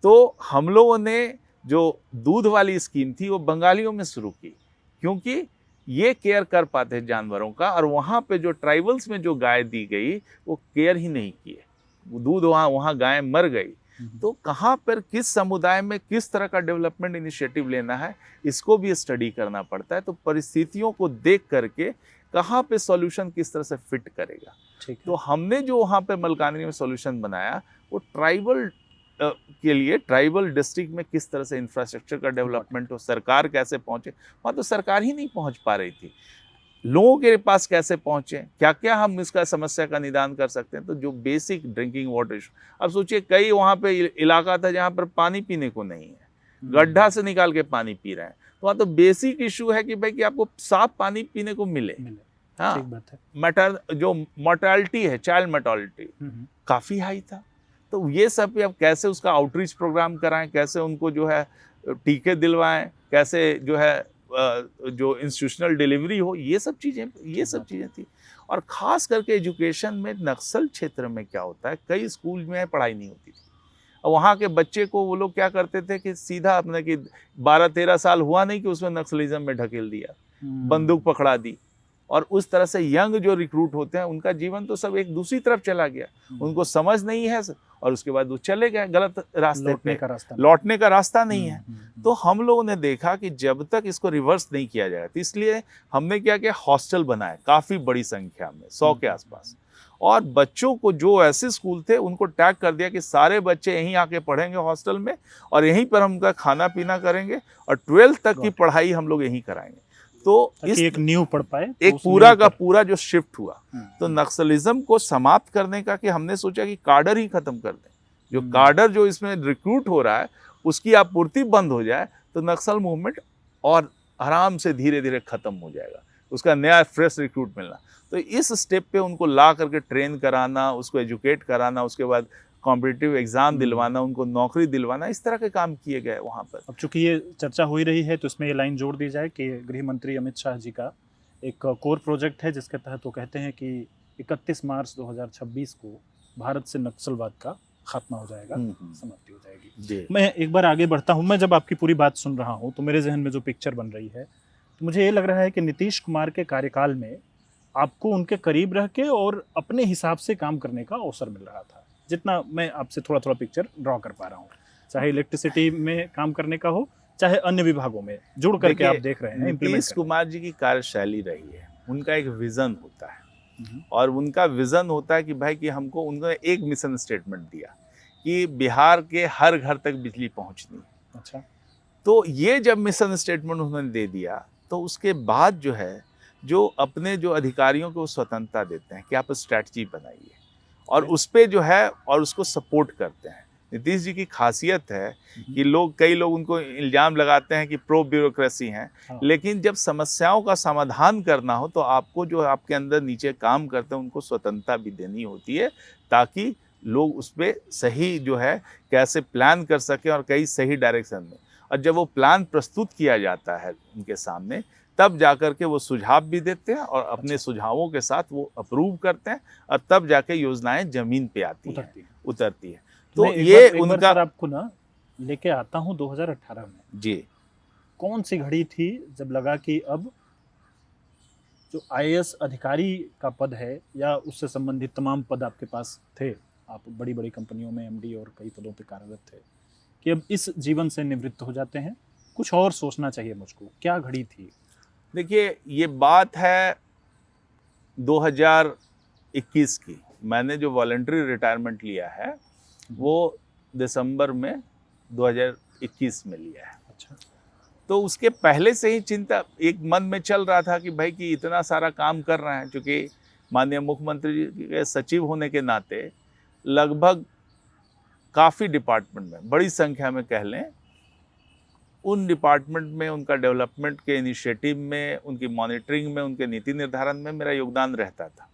तो हम लोगों ने जो दूध वाली स्कीम थी वो बंगालियों में शुरू की, क्योंकि ये केयर कर पाते जानवरों का, और वहाँ पे जो ट्राइबल्स में जो गाय दी गई वो केयर ही नहीं किए, दूध वहाँ गाय मर गई। तो कहाँ पर किस समुदाय में किस तरह का डेवलपमेंट इनिशिएटिव लेना है, इसको भी स्टडी करना पड़ता है। तो परिस्थितियों को देख करके कहाँ पे सॉल्यूशन किस तरह से फिट करेगा। तो हमने जो वहाँ पे मलकानगिरी में सॉल्यूशन बनाया, वो ट्राइबल के लिए, ट्राइबल डिस्ट्रिक्ट में किस तरह से इंफ्रास्ट्रक्चर का डेवलपमेंट हो, सरकार कैसे पहुँचे, वहाँ तो सरकार ही नहीं पहुँच पा रही थी, लोगों के पास कैसे पहुँचे, क्या क्या हम इसका समस्या का निदान कर सकते हैं। तो जो बेसिक ड्रिंकिंग वाटर इशू, अब सोचिए कई वहाँ पे इलाका था जहाँ पर पानी पीने को नहीं है, गड्ढा से निकाल के पानी पी रहे हैं। तो वहाँ तो बेसिक इशू है कि भाई कि आपको साफ पानी पीने को मिले। हाँ, जो मोर्टेलिटी है, चाइल्ड मोर्टेलिटी काफ़ी हाई था। तो ये सब अब कैसे उसका आउटरीच प्रोग्राम कराएं, कैसे उनको जो है टीके दिलवाएं, कैसे जो है जो इंस्टीट्यूशनल डिलीवरी हो, ये सब चीज़ें थी। और ख़ास करके एजुकेशन में नक्सल क्षेत्र में क्या होता है, कई स्कूल में पढ़ाई नहीं होती थी। और वहाँ के बच्चे को वो लोग क्या करते थे कि सीधा अपने कि 12-13 साल हुआ नहीं कि उसमें नक्सलिज्म में ढकेल दिया, बंदूक पकड़ा दी, और उस तरह से यंग जो रिक्रूट होते हैं उनका जीवन तो सब एक दूसरी तरफ चला गया, उनको समझ नहीं है, और उसके बाद वो चले गए गलत रास्ते पे, लौटने का रास्ता नहीं है। तो हम लोगों ने देखा कि जब तक इसको रिवर्स नहीं किया जाएगा, तो इसलिए हमने क्या किया, हॉस्टल बनाए काफ़ी बड़ी संख्या में, 100 के आसपास, और बच्चों को जो ऐसे स्कूल थे उनको टैग कर दिया कि सारे बच्चे यहीं आके पढ़ेंगे हॉस्टल में, और यहीं पर हम उनका खाना पीना करेंगे, और 12th तक की पढ़ाई हम लोग यहीं कराएंगे। तो इस एक नींव पढ़ पाए, एक पूरा का पूरा जो शिफ्ट हुआ, तो नक्सलिज्म को समाप्त करने का कि हमने सोचा कि कार्डर ही खत्म कर दें, जो कार्डर जो इसमें रिक्रूट हो रहा है उसकी आपूर्ति बंद हो जाए, तो नक्सल मूवमेंट और आराम से धीरे धीरे खत्म हो जाएगा, उसका नया फ्रेश रिक्रूट मिलना। तो इस स्टेप पे उनको ला करके ट्रेन कराना, उसको एजुकेट कराना, उसके बाद कॉम्पिटिटिव एग्जाम दिलवाना, उनको नौकरी दिलवाना, इस तरह के काम किए गए वहाँ पर। अब चूंकि ये चर्चा हो ही रही है तो इसमें ये लाइन जोड़ दी जाए कि गृह मंत्री अमित शाह जी का एक कोर प्रोजेक्ट है, जिसके तहत वो कहते हैं कि 31 मार्च 2026 को भारत से नक्सलवाद का खात्मा हो जाएगा, हम्म। समाप्ति हो जाएगी। जी मैं एक बार आगे बढ़ता हूँ। मैं जब आपकी पूरी बात सुन रहा हूँ तो मेरे जहन में जो पिक्चर बन रही है, तो मुझे ये लग रहा है कि नीतीश कुमार के कार्यकाल में आपको उनके करीब रह के और अपने हिसाब से काम करने का अवसर मिल रहा था, जितना मैं आपसे थोड़ा थोड़ा पिक्चर ड्रॉ कर पा रहा हूँ, चाहे इलेक्ट्रिसिटी में काम करने का हो, चाहे अन्य विभागों में जुड़ करके आप देख रहे हैं, इम्प्लीमेंट नीतीश कर रहे कुमार जी की कार्यशैली रही है, उनका एक विजन होता है हैं। और उनका विजन होता है कि भाई कि हमको उन्होंने एक मिशन स्टेटमेंट दिया कि बिहार के हर घर तक बिजली पहुंचनी है। अच्छा, तो ये जब मिशन स्टेटमेंट उन्होंने दे दिया तो उसके बाद जो है जो अपने जो अधिकारियों को स्वतंत्रता देते हैं कि आप स्ट्रैटेजी बनाइए और उस पे जो है और उसको सपोर्ट करते हैं। नीतीश जी की खासियत है कि कई लोग उनको इल्ज़ाम लगाते हैं कि प्रो ब्यूरोक्रेसी हैं, हाँ। लेकिन जब समस्याओं का समाधान करना हो तो आपको जो आपके अंदर नीचे काम करते हैं उनको स्वतंत्रता भी देनी होती है, ताकि लोग उस पर सही जो है कैसे प्लान कर सकें और कई सही डायरेक्शन में। और जब वो प्लान प्रस्तुत किया जाता है उनके सामने, तब जाकर के वो सुझाव भी देते हैं और अपने सुझावों के साथ वो अप्रूव करते हैं और तब जाके योजनाएं जमीन पे आती हैं, उतरती है। तो मैं ये एक बार उनका सर आपको ना लेके आता हूँ 2018 में। जी कौन सी घड़ी थी जब लगा कि अब जो आईएएस अधिकारी का पद है या उससे संबंधित तमाम पद आपके पास थे, आप बड़ी बड़ी कंपनियों में एमडी और कई पदों पे कार्यरत थे, कि अब इस जीवन से निवृत्त हो जाते हैं, कुछ और सोचना चाहिए मुझको? क्या घड़ी थी? देखिए, ये बात है 2021 की। मैंने जो वॉलंटरी रिटायरमेंट लिया है वो दिसंबर में 2021 में लिया है। अच्छा, तो उसके पहले से ही चिंता एक मन में चल रहा था कि भाई कि इतना सारा काम कर रहे हैं, क्योंकि माननीय मुख्यमंत्री जी के सचिव होने के नाते लगभग काफ़ी डिपार्टमेंट में, बड़ी संख्या में कह लें, उन डिपार्टमेंट में उनका डेवलपमेंट के इनिशिएटिव में, उनकी मॉनिटरिंग में, उनके नीति निर्धारण में मेरा योगदान रहता था।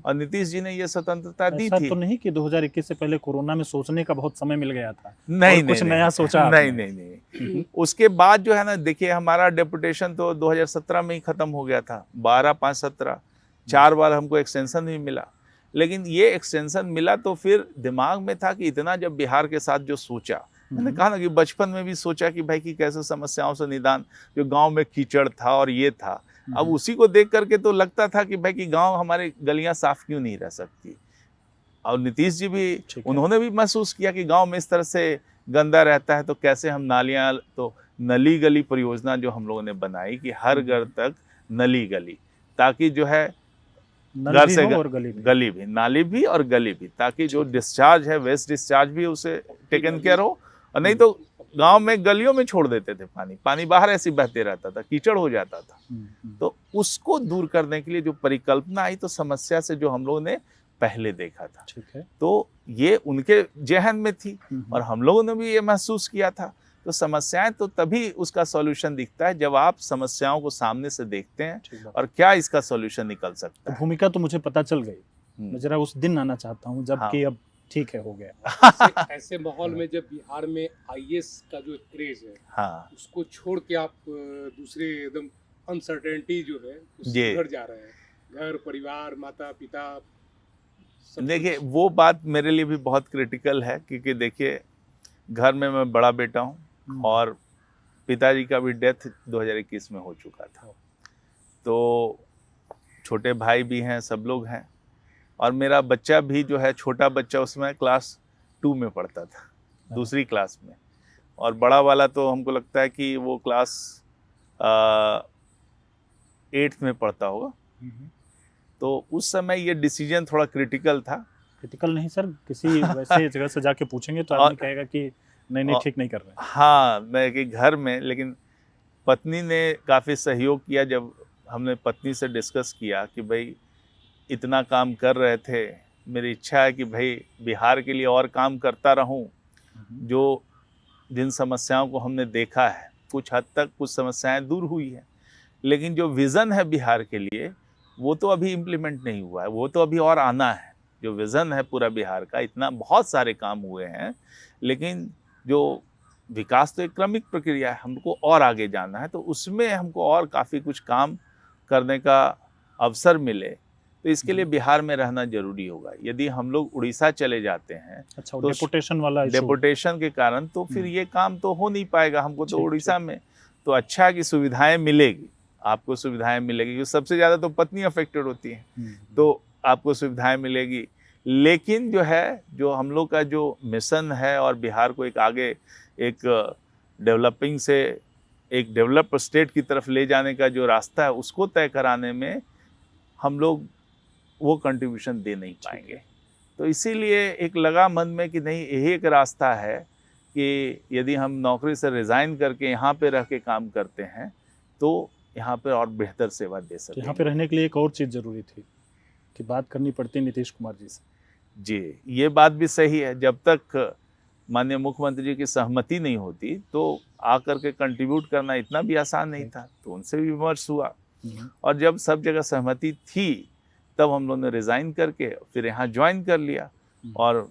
और नीतीश जी ने ये स्वतंत्रता दी ऐसा थी। तो नहीं कि 2021 से पहले कोरोना में सोचने का बहुत समय मिल गया था नहीं, और कुछ नया सोचा नहीं, आपने? नहीं। उसके बाद जो है ना, देखिए हमारा डेपुटेशन तो 2017 में ही खत्म हो गया था, 12, 5, 17, 4 बार हमको एक्सटेंशन भी मिला। लेकिन ये एक्सटेंशन मिला तो फिर दिमाग में था कि इतना जब बिहार के साथ जो सोचा, मैंने कहा ना कि बचपन में भी सोचा कि भाई कि कैसे समस्याओं से निदान, जो गांव में कीचड़ था और ये था, अब उसी को देख करके तो लगता था कि भाई कि गांव हमारे गलियां साफ क्यों नहीं रह सकती। और नीतीश जी भी, उन्होंने भी महसूस किया कि गांव में इस तरह से गंदा रहता है, तो कैसे हम नालियां, तो नली गली परियोजना जो हम लोगों ने बनाई कि हर घर तक नली गली, ताकि जो है घर से और गली भी, नाली भी और गली भी, ताकि जो डिस्चार्ज है, वेस्ट डिस्चार्ज भी उसे टेकन केयर हो। और नहीं तो गांव में गलियों में छोड़ देते थे पानी बाहर ऐसे बहते रहता था, कीचड़ हो जाता था। तो उसको दूर करने के लिए जो परिकल्पना आई, तो समस्या से जो हम लोगों ने पहले देखा था, ठीक है, तो ये उनके जहन में थी और हम लोगों ने भी ये महसूस किया था। तो समस्याएं तो तभी उसका सॉल्यूशन दिखता है जब आप समस्याओं को सामने से देखते हैं और क्या इसका सॉल्यूशन निकल सकता है। भूमिका तो मुझे पता चल गई, मैं जरा उस दिन आना चाहता हूँ जब कि अब ठीक है, हो गया। ऐसे माहौल में जब बिहार में आईएएस का जो क्रेज है, हाँ, उसको छोड़ के आप दूसरे एकदम अनसर्टेनिटी जो है जी। घर जा रहे हैं, घर परिवार, माता पिता, देखिए वो बात मेरे लिए भी बहुत क्रिटिकल है, क्योंकि देखिए घर में मैं बड़ा बेटा हूँ और पिताजी का भी डेथ 2021 में हो चुका था, तो छोटे भाई भी हैं, सब लोग हैं, और मेरा बच्चा भी जो है, छोटा बच्चा उसमें क्लास 2 में पढ़ता था, दूसरी क्लास में, और बड़ा वाला तो हमको लगता है कि वो क्लास 8th में पढ़ता होगा। तो उस समय ये डिसीजन थोड़ा क्रिटिकल था। क्रिटिकल नहीं सर, किसी वैसे जगह से जाके पूछेंगे तो आदमी कहेगा कि नहीं ठीक नहीं कर रहे हैं। हाँ, मैं कि घर में, लेकिन पत्नी ने काफ़ी सहयोग किया। जब हमने पत्नी से डिस्कस किया कि भाई इतना काम कर रहे थे, मेरी इच्छा है कि भाई बिहार के लिए और काम करता रहूं, जो जिन समस्याओं को हमने देखा है, कुछ हद तक कुछ समस्याएं दूर हुई हैं, लेकिन जो विज़न है बिहार के लिए वो तो अभी इम्प्लीमेंट नहीं हुआ है, वो तो अभी और आना है। जो विज़न है पूरा बिहार का, इतना बहुत सारे काम हुए हैं, लेकिन जो विकास तो एक क्रमिक प्रक्रिया है, हमको और आगे जाना है, तो उसमें हमको और काफ़ी कुछ काम करने का अवसर मिले, तो इसके लिए बिहार में रहना जरूरी होगा। यदि हम लोग उड़ीसा चले जाते हैं अच्छा, तो डेपुटेशन वाला issue। डेपुटेशन के कारण तो फिर ये काम तो हो नहीं पाएगा। हमको तो ठीक, उड़ीसा में तो अच्छा कि सुविधाएं मिलेगी, आपको सुविधाएं मिलेगी, क्योंकि सबसे ज़्यादा तो पत्नी अफेक्टेड होती हैं, तो आपको सुविधाएं मिलेगी। लेकिन जो है, जो हम लोग का जो मिशन है और बिहार को एक आगे एक डेवलपिंग से एक डेवलप स्टेट की तरफ ले जाने का जो रास्ता है, उसको तय कराने में हम लोग वो कंट्रीब्यूशन दे नहीं पाएंगे। तो इसीलिए एक लगा मन में कि नहीं, यही एक रास्ता है कि यदि हम नौकरी से रिज़ाइन करके यहाँ पे रह के काम करते हैं तो यहाँ पे और बेहतर सेवा दे तो सकें। यहाँ पे रहने के लिए एक और चीज़ ज़रूरी थी कि बात करनी पड़ती नीतीश कुमार जी से। जी, ये बात भी सही है। जब तक माननीय मुख्यमंत्री जी की सहमति नहीं होती तो आकर के कंट्रीब्यूट करना इतना भी आसान नहीं था, तो उनसे भी विमर्श हुआ। और जब सब जगह सहमति थी तब हम लोगों ने रिज़ाइन करके फिर यहाँ ज्वाइन कर लिया। और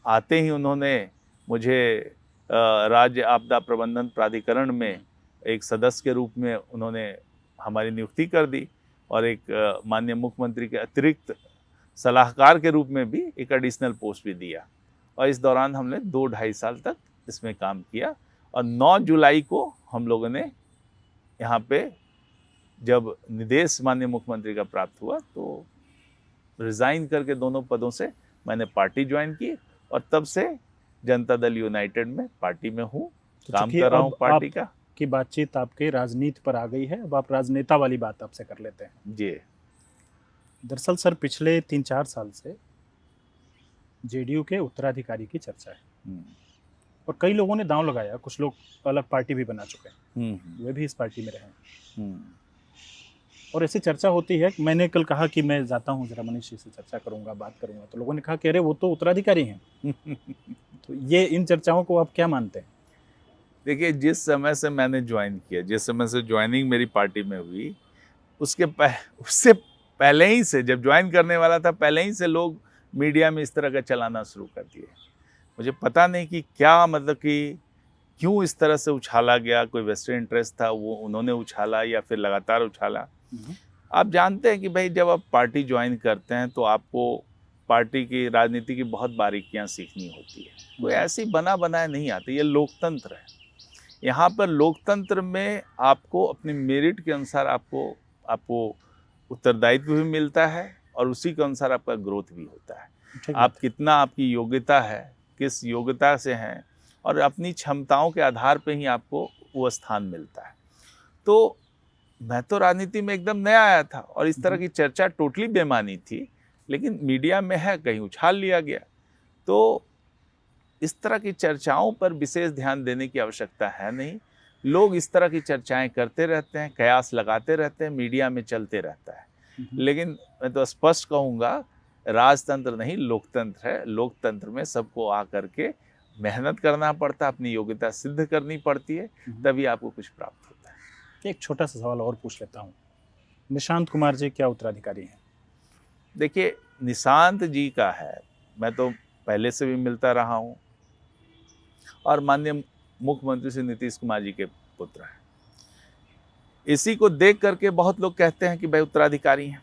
आते ही उन्होंने मुझे राज्य आपदा प्रबंधन प्राधिकरण में एक सदस्य के रूप में उन्होंने हमारी नियुक्ति कर दी और एक माननीय मुख्यमंत्री के अतिरिक्त सलाहकार के रूप में भी एक एडिशनल पोस्ट भी दिया। और इस दौरान हमने 2-2.5 साल तक इसमें काम किया। और 9 जुलाई को हम लोगों ने यहाँ पे जब निर्देश माननीय मुख्यमंत्री का प्राप्त हुआ तो रिज़ाइन करके दोनों पदों से मैंने पार्टी ज्वाइन की और तब से जनता दल यूनाइटेड में पार्टी में हूँ, काम कर रहा हूँ पार्टी का। की बातचीत आपके राजनीति पर आ गई है, अब आप राजनेता वाली बात आपसे कर लेते हैं। जी, दरअसल सर पिछले 3-4 साल से जेडीयू के उत्तराधिकारी की चर्चा है और कई लोगों ने दांव लगाया, कुछ लोग अलग पार्टी भी बना चुके हैं, वे भी इस पार्टी में रहे हैं। और ऐसी चर्चा होती है। मैंने कल कहा कि मैं जाता हूँ जरा मनीष जी से चर्चा करूंगा, बात करूंगा, तो लोगों ने कहा कि अरे वो तो उत्तराधिकारी हैं। तो ये इन चर्चाओं को आप क्या मानते हैं? देखिए, जिस समय से मैंने ज्वाइन किया, जिस समय से ज्वाइनिंग मेरी पार्टी में हुई, उससे पहले ही से, जब ज्वाइन करने वाला था, पहले ही से लोग मीडिया में इस तरह का चलाना शुरू कर दिए। मुझे पता नहीं कि क्या, मतलब कि क्यों इस तरह से उछाला गया, कोई वेस्टर्न इंटरेस्ट था वो उन्होंने उछाला या फिर लगातार उछाला। आप जानते हैं कि भाई जब आप पार्टी ज्वाइन करते हैं तो आपको पार्टी की राजनीति की बहुत बारीकियां सीखनी होती है। कोई ऐसी बना बनाया नहीं आती, ये लोकतंत्र है। यहाँ पर लोकतंत्र में आपको अपने मेरिट के अनुसार आपको उत्तरदायित्व भी मिलता है और उसी के अनुसार आपका ग्रोथ भी होता है। आप कितना, आपकी योग्यता है, किस योग्यता से हैं और अपनी क्षमताओं के आधार पे ही आपको वो स्थान मिलता है। तो मैं तो राजनीति में एकदम नया आया था और इस तरह की चर्चा टोटली बेमानी थी, लेकिन मीडिया में है, कहीं उछाल लिया गया। तो इस तरह की चर्चाओं पर विशेष ध्यान देने की आवश्यकता है नहीं। लोग इस तरह की चर्चाएं करते रहते हैं, कयास लगाते रहते हैं, मीडिया में चलते रहता है। लेकिन मैं तो स्पष्ट कहूँगा, राजतंत्र नहीं लोकतंत्र है। लोकतंत्र में सबको आ करके मेहनत करना पड़ता है, अपनी योग्यता सिद्ध करनी पड़ती है, तभी आपको कुछ प्राप्त होता है। एक छोटा सा सवाल और पूछ लेता हूँ, निशांत कुमार जी क्या उत्तराधिकारी हैं? देखिए, निशांत जी का है, मैं तो पहले से भी मिलता रहा हूँ और माननीय मुख्यमंत्री श्री नीतीश कुमार जी के पुत्र हैं। इसी को देख करके बहुत लोग कहते हैं कि भाई उत्तराधिकारी हैं।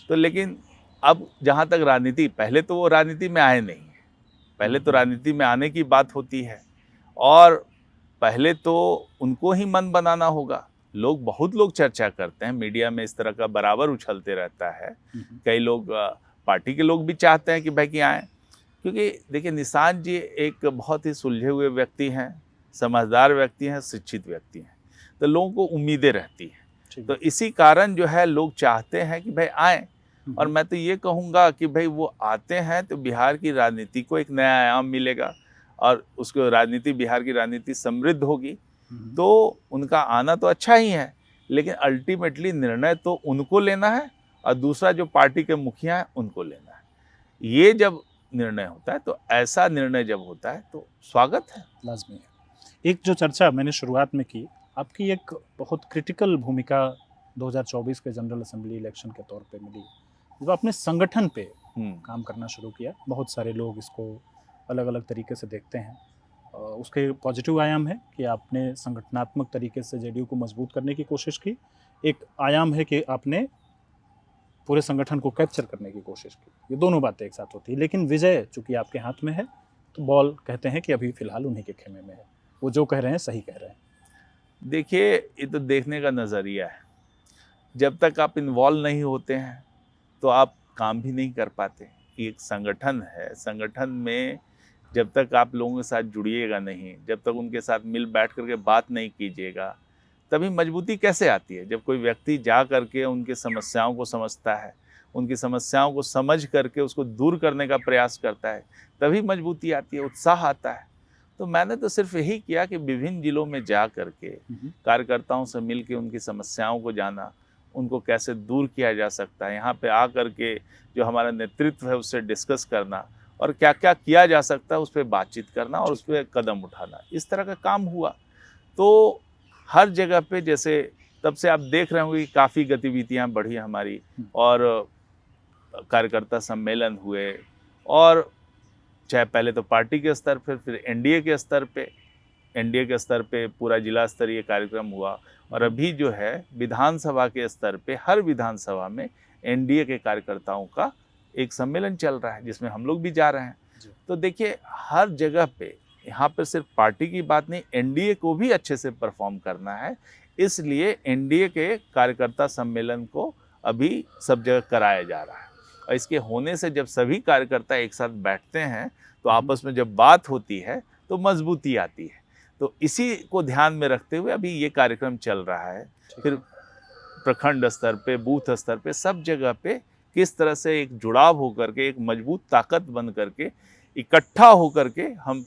तो लेकिन अब जहाँ तक राजनीति, पहले तो वो राजनीति में आए नहीं, पहले तो राजनीति में आने की बात होती है और पहले तो उनको ही मन बनाना होगा। बहुत लोग चर्चा करते हैं, मीडिया में इस तरह का बराबर उछलते रहता है। कई लोग, पार्टी के लोग भी चाहते हैं कि भाई कि आएँ, क्योंकि देखिए निशांत जी एक बहुत ही सुलझे हुए व्यक्ति हैं, समझदार व्यक्ति हैं, शिक्षित व्यक्ति हैं, तो लोगों को उम्मीदें रहती हैं। तो इसी कारण जो है लोग चाहते हैं कि भाई आएँ। और मैं तो ये कहूँगा कि भाई वो आते हैं तो बिहार की राजनीति को एक नया आयाम मिलेगा और उसको राजनीति, बिहार की राजनीति समृद्ध होगी। तो उनका आना तो अच्छा ही है, लेकिन अल्टीमेटली निर्णय तो उनको लेना है और दूसरा जो पार्टी के मुखिया हैं उनको लेना है। ये जब निर्णय होता है, तो ऐसा निर्णय जब होता है तो स्वागत है, लाजमी है। एक जो चर्चा मैंने शुरुआत में की, आपकी एक बहुत क्रिटिकल भूमिका 2024 के जनरल असेंबली इलेक्शन के तौर पे मिली, जब आपने संगठन पे काम करना शुरू किया। बहुत सारे लोग इसको अलग अलग तरीके से देखते हैं। उसके पॉजिटिव आयाम है कि आपने संगठनात्मक तरीके से जेडीयू को मजबूत करने की कोशिश की। एक आयाम है कि आपने पूरे संगठन को कैप्चर करने की कोशिश की। ये दोनों बातें एक साथ होती है, लेकिन विजय चूंकि आपके हाथ में है तो बॉल कहते हैं कि अभी फिलहाल उन्हीं के खेमे में है। वो जो कह रहे हैं सही कह रहे हैं। देखिए, ये तो देखने का नज़रिया है। जब तक आप इन्वॉल्व नहीं होते हैं तो आप काम भी नहीं कर पाते। ये एक संगठन है, संगठन में जब तक आप लोगों के साथ जुड़िएगा नहीं, जब तक उनके साथ मिल बैठ करके बात नहीं कीजिएगा, तभी मजबूती कैसे आती है। जब कोई व्यक्ति जा करके उनकी समस्याओं को समझता है, उनकी समस्याओं को समझ करके उसको दूर करने का प्रयास करता है, तभी मजबूती आती है, उत्साह आता है। तो मैंने तो सिर्फ यही किया कि विभिन्न जिलों में जा करके कार्यकर्ताओं से मिल के उनकी समस्याओं को जाना, उनको कैसे दूर किया जा सकता है, यहाँ पे आ करके जो हमारा नेतृत्व है उससे डिस्कस करना और क्या क्या किया जा सकता है उस पर बातचीत करना और उस पर कदम उठाना, इस तरह का काम हुआ। तो हर जगह पे जैसे तब से आप देख रहे होंगे कि काफ़ी गतिविधियाँ बढ़ी हमारी और कार्यकर्ता सम्मेलन हुए, और चाहे पहले तो पार्टी के स्तर पर, फिर एनडीए के स्तर पे पूरा जिला स्तरीय कार्यक्रम हुआ, और अभी जो है विधानसभा के स्तर पे हर विधानसभा में एनडीए के कार्यकर्ताओं का एक सम्मेलन चल रहा है जिसमें हम लोग भी जा रहे हैं। तो देखिए, हर जगह पे यहाँ पर सिर्फ पार्टी की बात नहीं, एनडीए को भी अच्छे से परफॉर्म करना है, इसलिए एनडीए के कार्यकर्ता सम्मेलन को अभी सब जगह कराया जा रहा है। और इसके होने से जब सभी कार्यकर्ता एक साथ बैठते हैं तो आपस में जब बात होती है तो मजबूती आती है। तो इसी को ध्यान में रखते हुए अभी ये कार्यक्रम चल रहा है। फिर प्रखंड स्तर पे, बूथ स्तर पे, सब जगह पे किस तरह से एक जुड़ाव होकर के, एक मजबूत ताकत बन करके, इकट्ठा होकर के हम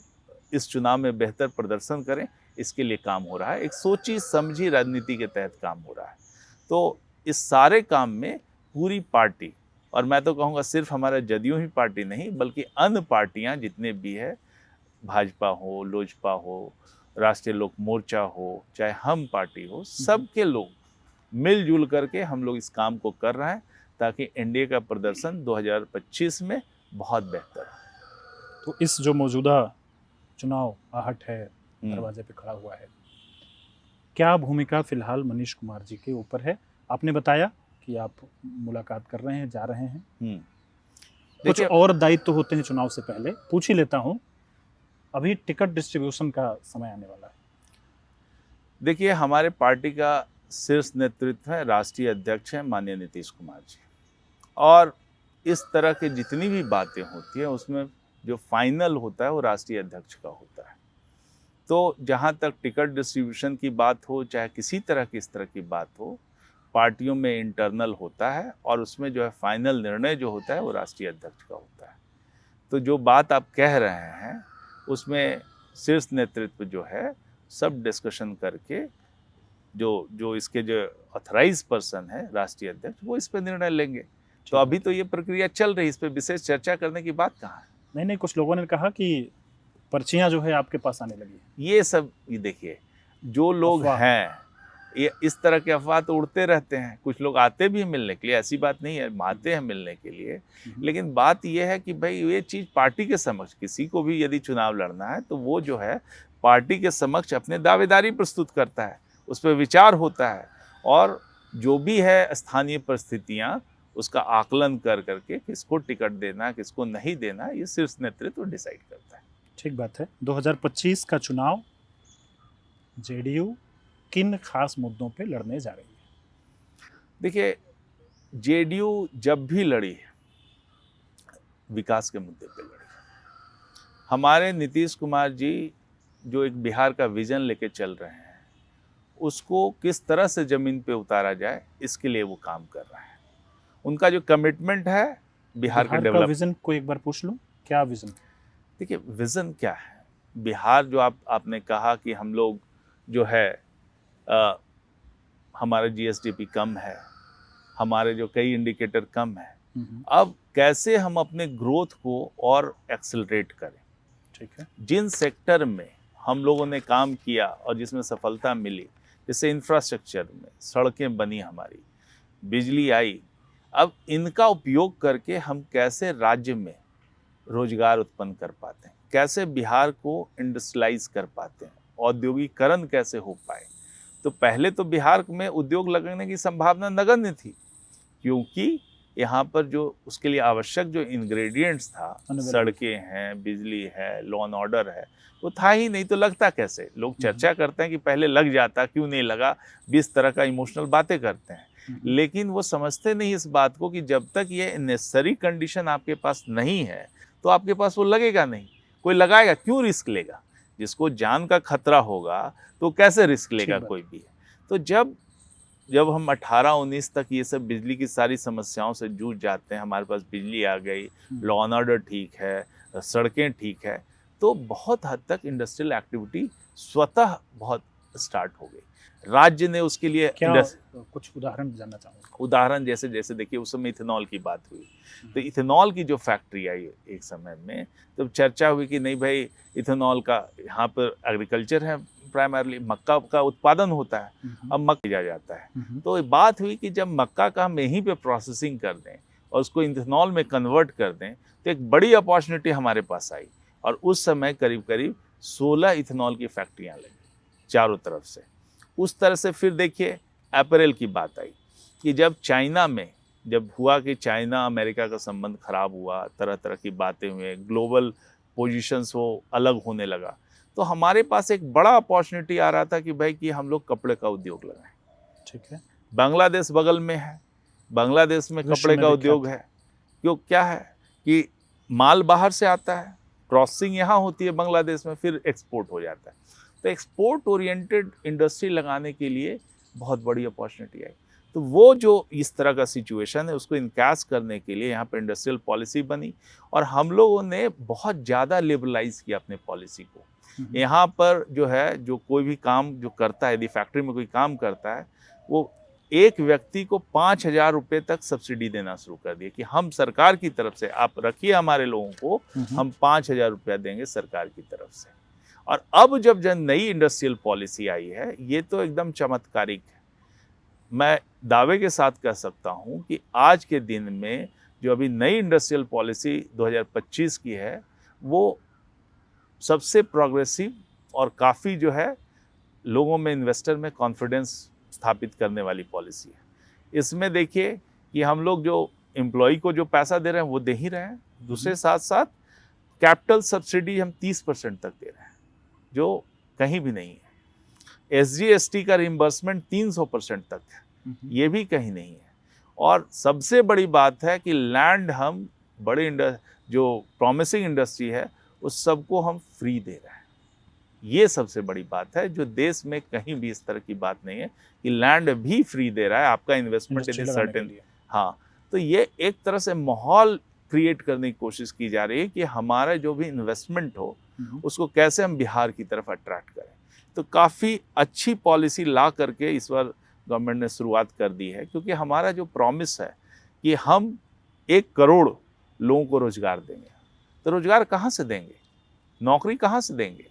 इस चुनाव में बेहतर प्रदर्शन करें, इसके लिए काम हो रहा है। एक सोची समझी राजनीति के तहत काम हो रहा है। तो इस सारे काम में पूरी पार्टी, और मैं तो कहूँगा सिर्फ हमारा जदयू ही पार्टी नहीं बल्कि अन्य पार्टियाँ जितने भी है, भाजपा हो, लोजपा हो, राष्ट्रीय लोक मोर्चा हो, चाहे हम पार्टी हो, सबके लोग मिलजुल करके हम लोग इस काम को कर रहे हैं ताकि एनडीए का प्रदर्शन 2025 में बहुत बेहतर हो। तो इस जो मौजूदा चुनाव आहट है, दरवाजे पे खड़ा हुआ है, क्या भूमिका फिलहाल मनीष कुमार जी के ऊपर है? आपने बताया कि आप मुलाकात कर रहे हैं, जा रहे हैं, कुछ और दायित्व होते हैं चुनाव से पहले, पूछ ही लेता हूं, अभी टिकट डिस्ट्रीब्यूशन का समय आने वाला है। देखिए, हमारे पार्टी का शीर्ष नेतृत्व है, राष्ट्रीय अध्यक्ष हैं माननीय नीतीश कुमार जी, और इस तरह की जितनी भी बातें होती हैं उसमें जो फाइनल होता है वो राष्ट्रीय अध्यक्ष का होता है। तो जहाँ तक टिकट डिस्ट्रीब्यूशन की बात हो, चाहे किसी तरह की इस तरह की बात हो, पार्टियों में इंटरनल होता है और उसमें जो है फाइनल निर्णय जो होता है वो राष्ट्रीय अध्यक्ष का होता है। तो जो बात आप कह रहे हैं उसमें शीर्ष नेतृत्व जो है सब डिस्कशन करके जो इसके जो ऑथराइज पर्सन है राष्ट्रीय अध्यक्ष, वो इस पर निर्णय लेंगे। तो अभी तो ये प्रक्रिया चल रही है, इस पर विशेष चर्चा करने की बात कहाँ है। नहीं, कुछ लोगों ने कहा कि पर्चियां जो है आपके पास आने लगी। ये सब, ये देखिए, जो लोग हैं, ये इस तरह के अफवाह तो उड़ते रहते हैं। कुछ लोग आते भी मिलने के लिए, ऐसी बात नहीं है, आते हैं मिलने के लिए, लेकिन बात ये है कि भाई ये चीज़ पार्टी के समक्ष, किसी को भी यदि चुनाव लड़ना है तो वो जो है पार्टी के समक्ष अपने दावेदारी प्रस्तुत करता है, उस पर विचार होता है, और जो भी है स्थानीय परिस्थितियाँ उसका आकलन कर करके किसको टिकट देना, किसको नहीं देना, ये शीर्ष नेतृत्व डिसाइड करता है। ठीक बात है। 2025 का चुनाव जेडीयू किन खास मुद्दों पे लड़ने जा रही है? देखिए, जेडीयू जब भी लड़ी है विकास के मुद्दे पे लड़ी। हमारे नीतीश कुमार जी जो एक बिहार का विजन लेके चल रहे हैं, उसको किस तरह से ज़मीन पे उतारा जाए, इसके लिए वो काम कर रहे हैं। उनका जो कमिटमेंट है बिहार के डेवलप, विजन को एक बार पूछ लूं, क्या विजन? देखिए, विजन क्या है, बिहार जो आपने कहा कि हम लोग जो है हमारा जीएसडीपी कम है, हमारे जो कई इंडिकेटर कम है, अब कैसे हम अपने ग्रोथ को और एक्सेलरेट करें। ठीक है। जिन सेक्टर में हम लोगों ने काम किया और जिसमें सफलता मिली, जैसे इंफ्रास्ट्रक्चर में सड़कें बनी, हमारी बिजली आई, अब इनका उपयोग करके हम कैसे राज्य में रोजगार उत्पन्न कर पाते हैं, कैसे बिहार को इंडस्ट्रियलाइज कर पाते हैं, औद्योगिकरण कैसे हो पाए। तो पहले तो बिहार में उद्योग लगने की संभावना नगण्य थी, क्योंकि यहाँ पर जो उसके लिए आवश्यक जो इंग्रेडिएंट्स था, Unavailable. सड़कें हैं, बिजली है, लॉ एंड ऑर्डर है, वो था ही नहीं, तो लगता कैसे? लोग चर्चा करते हैं कि पहले लग जाता, क्यों नहीं लगा, 20 तरह का इमोशनल बातें करते हैं, लेकिन वो समझते नहीं इस बात को कि जब तक ये नेसेसरी कंडीशन आपके पास नहीं है तो आपके पास वो लगेगा नहीं। कोई लगाएगा, क्यों रिस्क लेगा? जिसको जान का खतरा होगा तो कैसे रिस्क लेगा बात। कोई भी? तो जब हम 18-19 तक ये सब बिजली की सारी समस्याओं से जूझ जाते हैं, हमारे पास बिजली आ गई, लॉ एंड ऑर्डर ठीक है, सड़कें ठीक है, तो बहुत हद तक इंडस्ट्रियल एक्टिविटी स्वतः बहुत स्टार्ट हो गई। राज्य ने उसके लिए क्या कुछ उदाहरण जानना चाहूँगा। उदाहरण जैसे देखिए उस समय इथेनॉल की बात हुई, तो इथेनॉल की जो फैक्ट्री आई एक समय में, तो चर्चा हुई कि नहीं भाई इथेनॉल का यहाँ पर एग्रीकल्चर है, प्राइमरली मक्का का उत्पादन होता है, अब मक्का किया जाता है। तो बात हुई कि जब मक्का का हम यहीं पे प्रोसेसिंग कर दें और उसको इथेनॉल में कन्वर्ट कर दें तो एक बड़ी अपॉर्चुनिटी हमारे पास आई, और उस समय करीब करीब 16 इथेनॉल की फैक्ट्रियाँ लगी चारों तरफ से। उस तरह से फिर देखिए अपैरल की बात आई कि जब चाइना में जब हुआ कि चाइना अमेरिका का संबंध खराब हुआ, तरह तरह की बातें हुई, ग्लोबल पोजीशंस वो अलग होने लगा, तो हमारे पास एक बड़ा अपॉर्चुनिटी आ रहा था कि भाई कि हम लोग कपड़े का उद्योग लगाएं। ठीक है। बांग्लादेश बगल में है, बांग्लादेश में विश्व कपड़े में का विख्यात उद्योग है। क्यों, क्या है कि माल बाहर से आता है, प्रोसेसिंग यहाँ होती है बांग्लादेश में, फिर एक्सपोर्ट हो जाता है। तो एक्सपोर्ट ओरिएंटेड इंडस्ट्री लगाने के लिए बहुत बड़ी अपॉर्चुनिटी आई। तो वो जो इस तरह का सिचुएशन है उसको इनकैश करने के लिए यहाँ पर इंडस्ट्रियल पॉलिसी बनी, और हम लोगों ने बहुत ज़्यादा लिबरलाइज किया अपने पॉलिसी को। यहाँ पर जो है, जो कोई भी काम जो करता है, यदि फैक्ट्री में कोई काम करता है, वो एक व्यक्ति को 5,000 रुपये तक सब्सिडी देना शुरू कर दिए कि हम सरकार की तरफ से, आप रखिए हमारे लोगों को, हम 5,000 रुपया देंगे सरकार की तरफ से। और अब जब नई इंडस्ट्रियल पॉलिसी आई है, ये तो एकदम चमत्कारिक है। मैं दावे के साथ कह सकता हूँ कि आज के दिन में जो अभी नई इंडस्ट्रियल पॉलिसी 2025 की है, वो सबसे प्रोग्रेसिव और काफ़ी जो है लोगों में, इन्वेस्टर में कॉन्फिडेंस स्थापित करने वाली पॉलिसी है। इसमें देखिए कि हम लोग जो एम्प्लॉय को जो पैसा दे रहे हैं वो दे ही रहे हैं, दूसरे साथ साथ कैपिटल सब्सिडी हम 30% तक दे रहे हैं, जो कहीं भी नहीं है। SGST का रिम्बर्समेंट 300% तक है, ये भी कहीं नहीं है। और सबसे बड़ी बात है कि लैंड हम बड़े जो प्रॉमिसिंग इंडस्ट्री है उस सबको हम फ्री दे रहे हैं। ये सबसे बड़ी बात है, जो देश में कहीं भी इस तरह की बात नहीं है कि लैंड भी फ्री दे रहा है, आपका इन्वेस्टमेंट इन सर्टेन। हाँ, तो ये एक तरह से माहौल क्रिएट करने की कोशिश की जा रही है कि हमारा जो भी इन्वेस्टमेंट हो उसको कैसे हम बिहार की तरफ अट्रैक्ट करें। तो काफ़ी अच्छी पॉलिसी ला करके इस बार गवर्नमेंट ने शुरुआत कर दी है, क्योंकि हमारा जो प्रॉमिस है कि हम 1 करोड़ लोगों को रोजगार देंगे। तो रोजगार कहाँ से देंगे, नौकरी कहाँ से देंगे?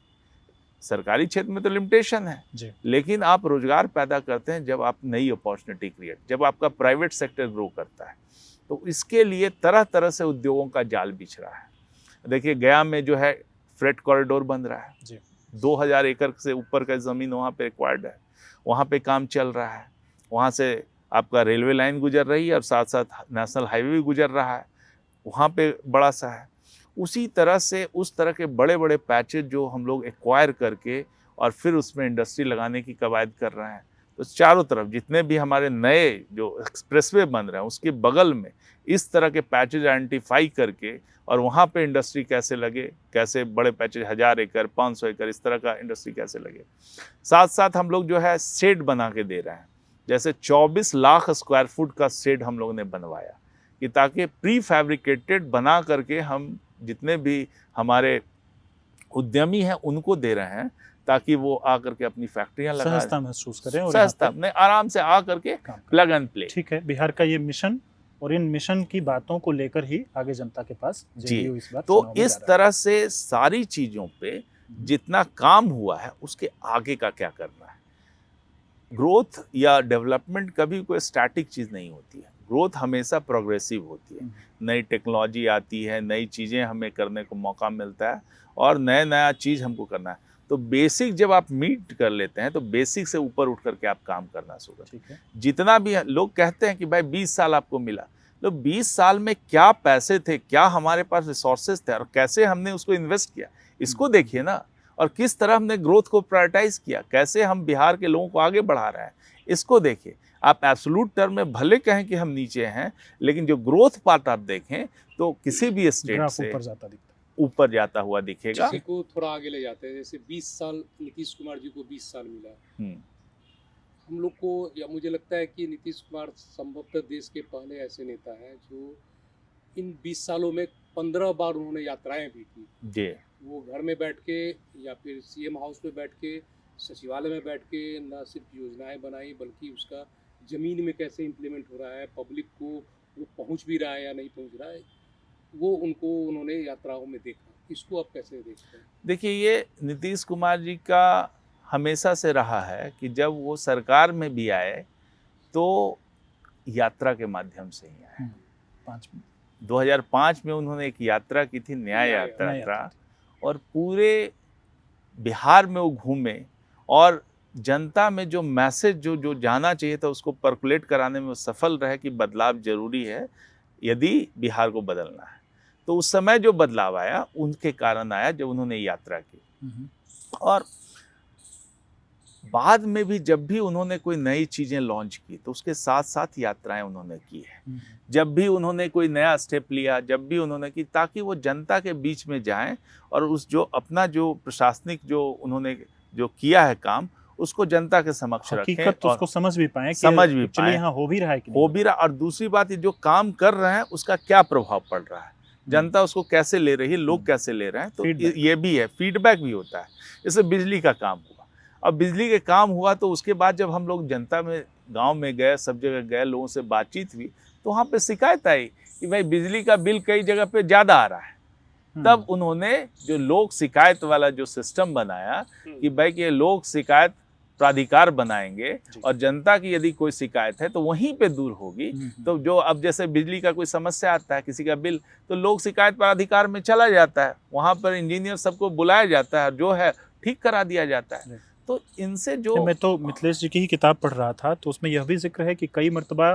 सरकारी क्षेत्र में तो लिमिटेशन है जी। लेकिन आप रोजगार पैदा करते हैं जब आप नई अपॉर्चुनिटी क्रिएट, जब आपका प्राइवेट सेक्टर ग्रो करता है। तो इसके लिए तरह तरह से उद्योगों का जाल बिछ रहा है। देखिए गया में जो है फ्रेट कॉरिडोर बन रहा है जी। 2000 एकड़ से ऊपर का ज़मीन वहाँ पे एक्वायर्ड है, वहाँ पे काम चल रहा है। वहाँ से आपका रेलवे लाइन गुजर रही है और साथ साथ नेशनल हाईवे भी गुजर रहा है, वहाँ पे बड़ा सा है। उसी तरह से उस तरह के बड़े बड़े पैचेज जो हम लोग एक्वायर करके और फिर उसमें इंडस्ट्री लगाने की कवायद कर रहे हैं। तो चारों तरफ जितने भी हमारे नए जो एक्सप्रेसवे बन रहे हैं उसके बगल में इस तरह के पैचेज आइडेंटिफाई करके और वहाँ पे इंडस्ट्री कैसे लगे, कैसे बड़े पैचेज 1000 एकड़ 500 एकड़ इस तरह का इंडस्ट्री कैसे लगे। साथ साथ हम लोग जो है शेड बना के दे रहे हैं, जैसे 24 लाख स्क्वायर फुट का शेड हम लोगों ने बनवाया कि ताकि प्री फैब्रिकेटेड बना करके हम जितने भी हमारे उद्यमी हैं उनको दे रहे हैं, ताकि वो आकर के अपनी फैक्ट्रियां लगा सहजता महसूस करें और सहजता में आराम से आ करके प्लग एंड प्ले। ठीक है, बिहार का ये मिशन और इन मिशन की बातों को लेकर ही आगे जनता के पास जी। तो इस तरह से सारी चीजों पे जितना काम हुआ है उसके आगे का क्या करना है। ग्रोथ या डेवलपमेंट कभी कोई स्टैटिक चीज नहीं होती है, ग्रोथ हमेशा प्रोग्रेसिव होती है। नई टेक्नोलॉजी आती है, नई चीज़ें हमें करने को मौका मिलता है और नया चीज़ हमको करना है। तो बेसिक जब आप मीट कर लेते हैं तो बेसिक से ऊपर उठ करके आप काम करना शुरू करें। जितना भी लोग कहते हैं कि भाई 20 साल आपको मिला, तो 20 साल में क्या पैसे थे, क्या हमारे पास रिसोर्सेज थे और कैसे हमने उसको इन्वेस्ट किया, इसको देखिए ना। और किस तरह हमने ग्रोथ को प्रायोरिटाइज किया, कैसे हम बिहार के लोगों को आगे बढ़ा रहे हैं, इसको देखिए। आप एब्सोल्यूट टर्म में भले कहें कि हम नीचे हैं, लेकिन जो ग्रोथ पार्ट आप देखें तो किसी भी स्टेट ग्राफ से ऊपर जाता दिखता है। ऊपर जाता हुआ दिखेगा। किसी को थोड़ा आगे ले जाते हैं, जैसे 20 साल नीतीश कुमार जी को 20 साल मिला, हम्म, हम लोग को, या मुझे लगता है कि नीतीश कुमार संभवतः देश के पहले ऐसे नेता हैं जो इन 20 सालों में 15 बार उन्होंने यात्राएं भी की। जी वो घर में बैठ के या फिर सीएम हाउस में बैठ के, सचिवालय में बैठ के न सिर्फ योजनाएं बनाई, बल्कि उसका ज़मीन में कैसे इम्प्लीमेंट हो रहा है, पब्लिक को वो पहुंच भी रहा है या नहीं पहुंच रहा है, वो उन्होंने यात्राओं में देखा। इसको आप कैसे देखते हैं? देखिए, ये नीतीश कुमार जी का हमेशा से रहा है कि जब वो सरकार में भी आए तो यात्रा के माध्यम से ही आए। 5 मिनट 2005 में उन्होंने एक यात्रा की थी, न्याय न्याय यात्रा यात्रा का, और पूरे बिहार में वो घूमे और जनता में जो मैसेज जो जाना चाहिए था उसको पर्कुलेट कराने में वो सफल रहे कि बदलाव जरूरी है यदि बिहार को बदलना है। तो उस समय जो बदलाव आया उनके कारण आया जब उन्होंने यात्रा की। और बाद में भी जब भी उन्होंने कोई नई चीज़ें लॉन्च की तो उसके साथ साथ यात्राएं उन्होंने की है। जब भी उन्होंने कोई नया स्टेप लिया, जब भी उन्होंने की, ताकि वो जनता के बीच में जाएं और उस जो अपना जो प्रशासनिक जो उन्होंने जो किया है काम उसको जनता के समक्ष रखें हकीकत तो और उसको समझ भी पाएं कि समझ भी actually पाएं, यहाँ हो भी रहा है कि हो भी रहा। और दूसरी बात, ये जो काम कर रहे हैं उसका क्या प्रभाव पड़ रहा है, जनता उसको कैसे ले रही है, लोग कैसे ले रहे हैं। तो Feedback. ये भी है, फीडबैक भी होता है। जैसे बिजली का काम हुआ, अब बिजली के काम हुआ तो उसके बाद जब हम लोग जनता में गांव में गए, सब जगह गए, लोगों से बातचीत हुई तो वहाँ पे शिकायत आई कि भाई बिजली का बिल कई जगह पे ज़्यादा आ रहा है। तब उन्होंने जो लोक शिकायत वाला जो सिस्टम बनाया कि भाई कि लोक शिकायत प्राधिकार बनाएंगे और जनता की यदि कोई शिकायत है तो वहीं पे दूर होगी। तो जो अब जैसे बिजली का कोई समस्या आता है, किसी का बिल, तो लोक शिकायत प्राधिकार में चला जाता है, वहाँ पर इंजीनियर सबको बुलाया जाता है, जो है ठीक करा दिया जाता है। तो इनसे जो मैं तो मिथिलेश जी की ही किताब पढ़ रहा था तो उसमें यह भी जिक्र है कि कई मर्तबा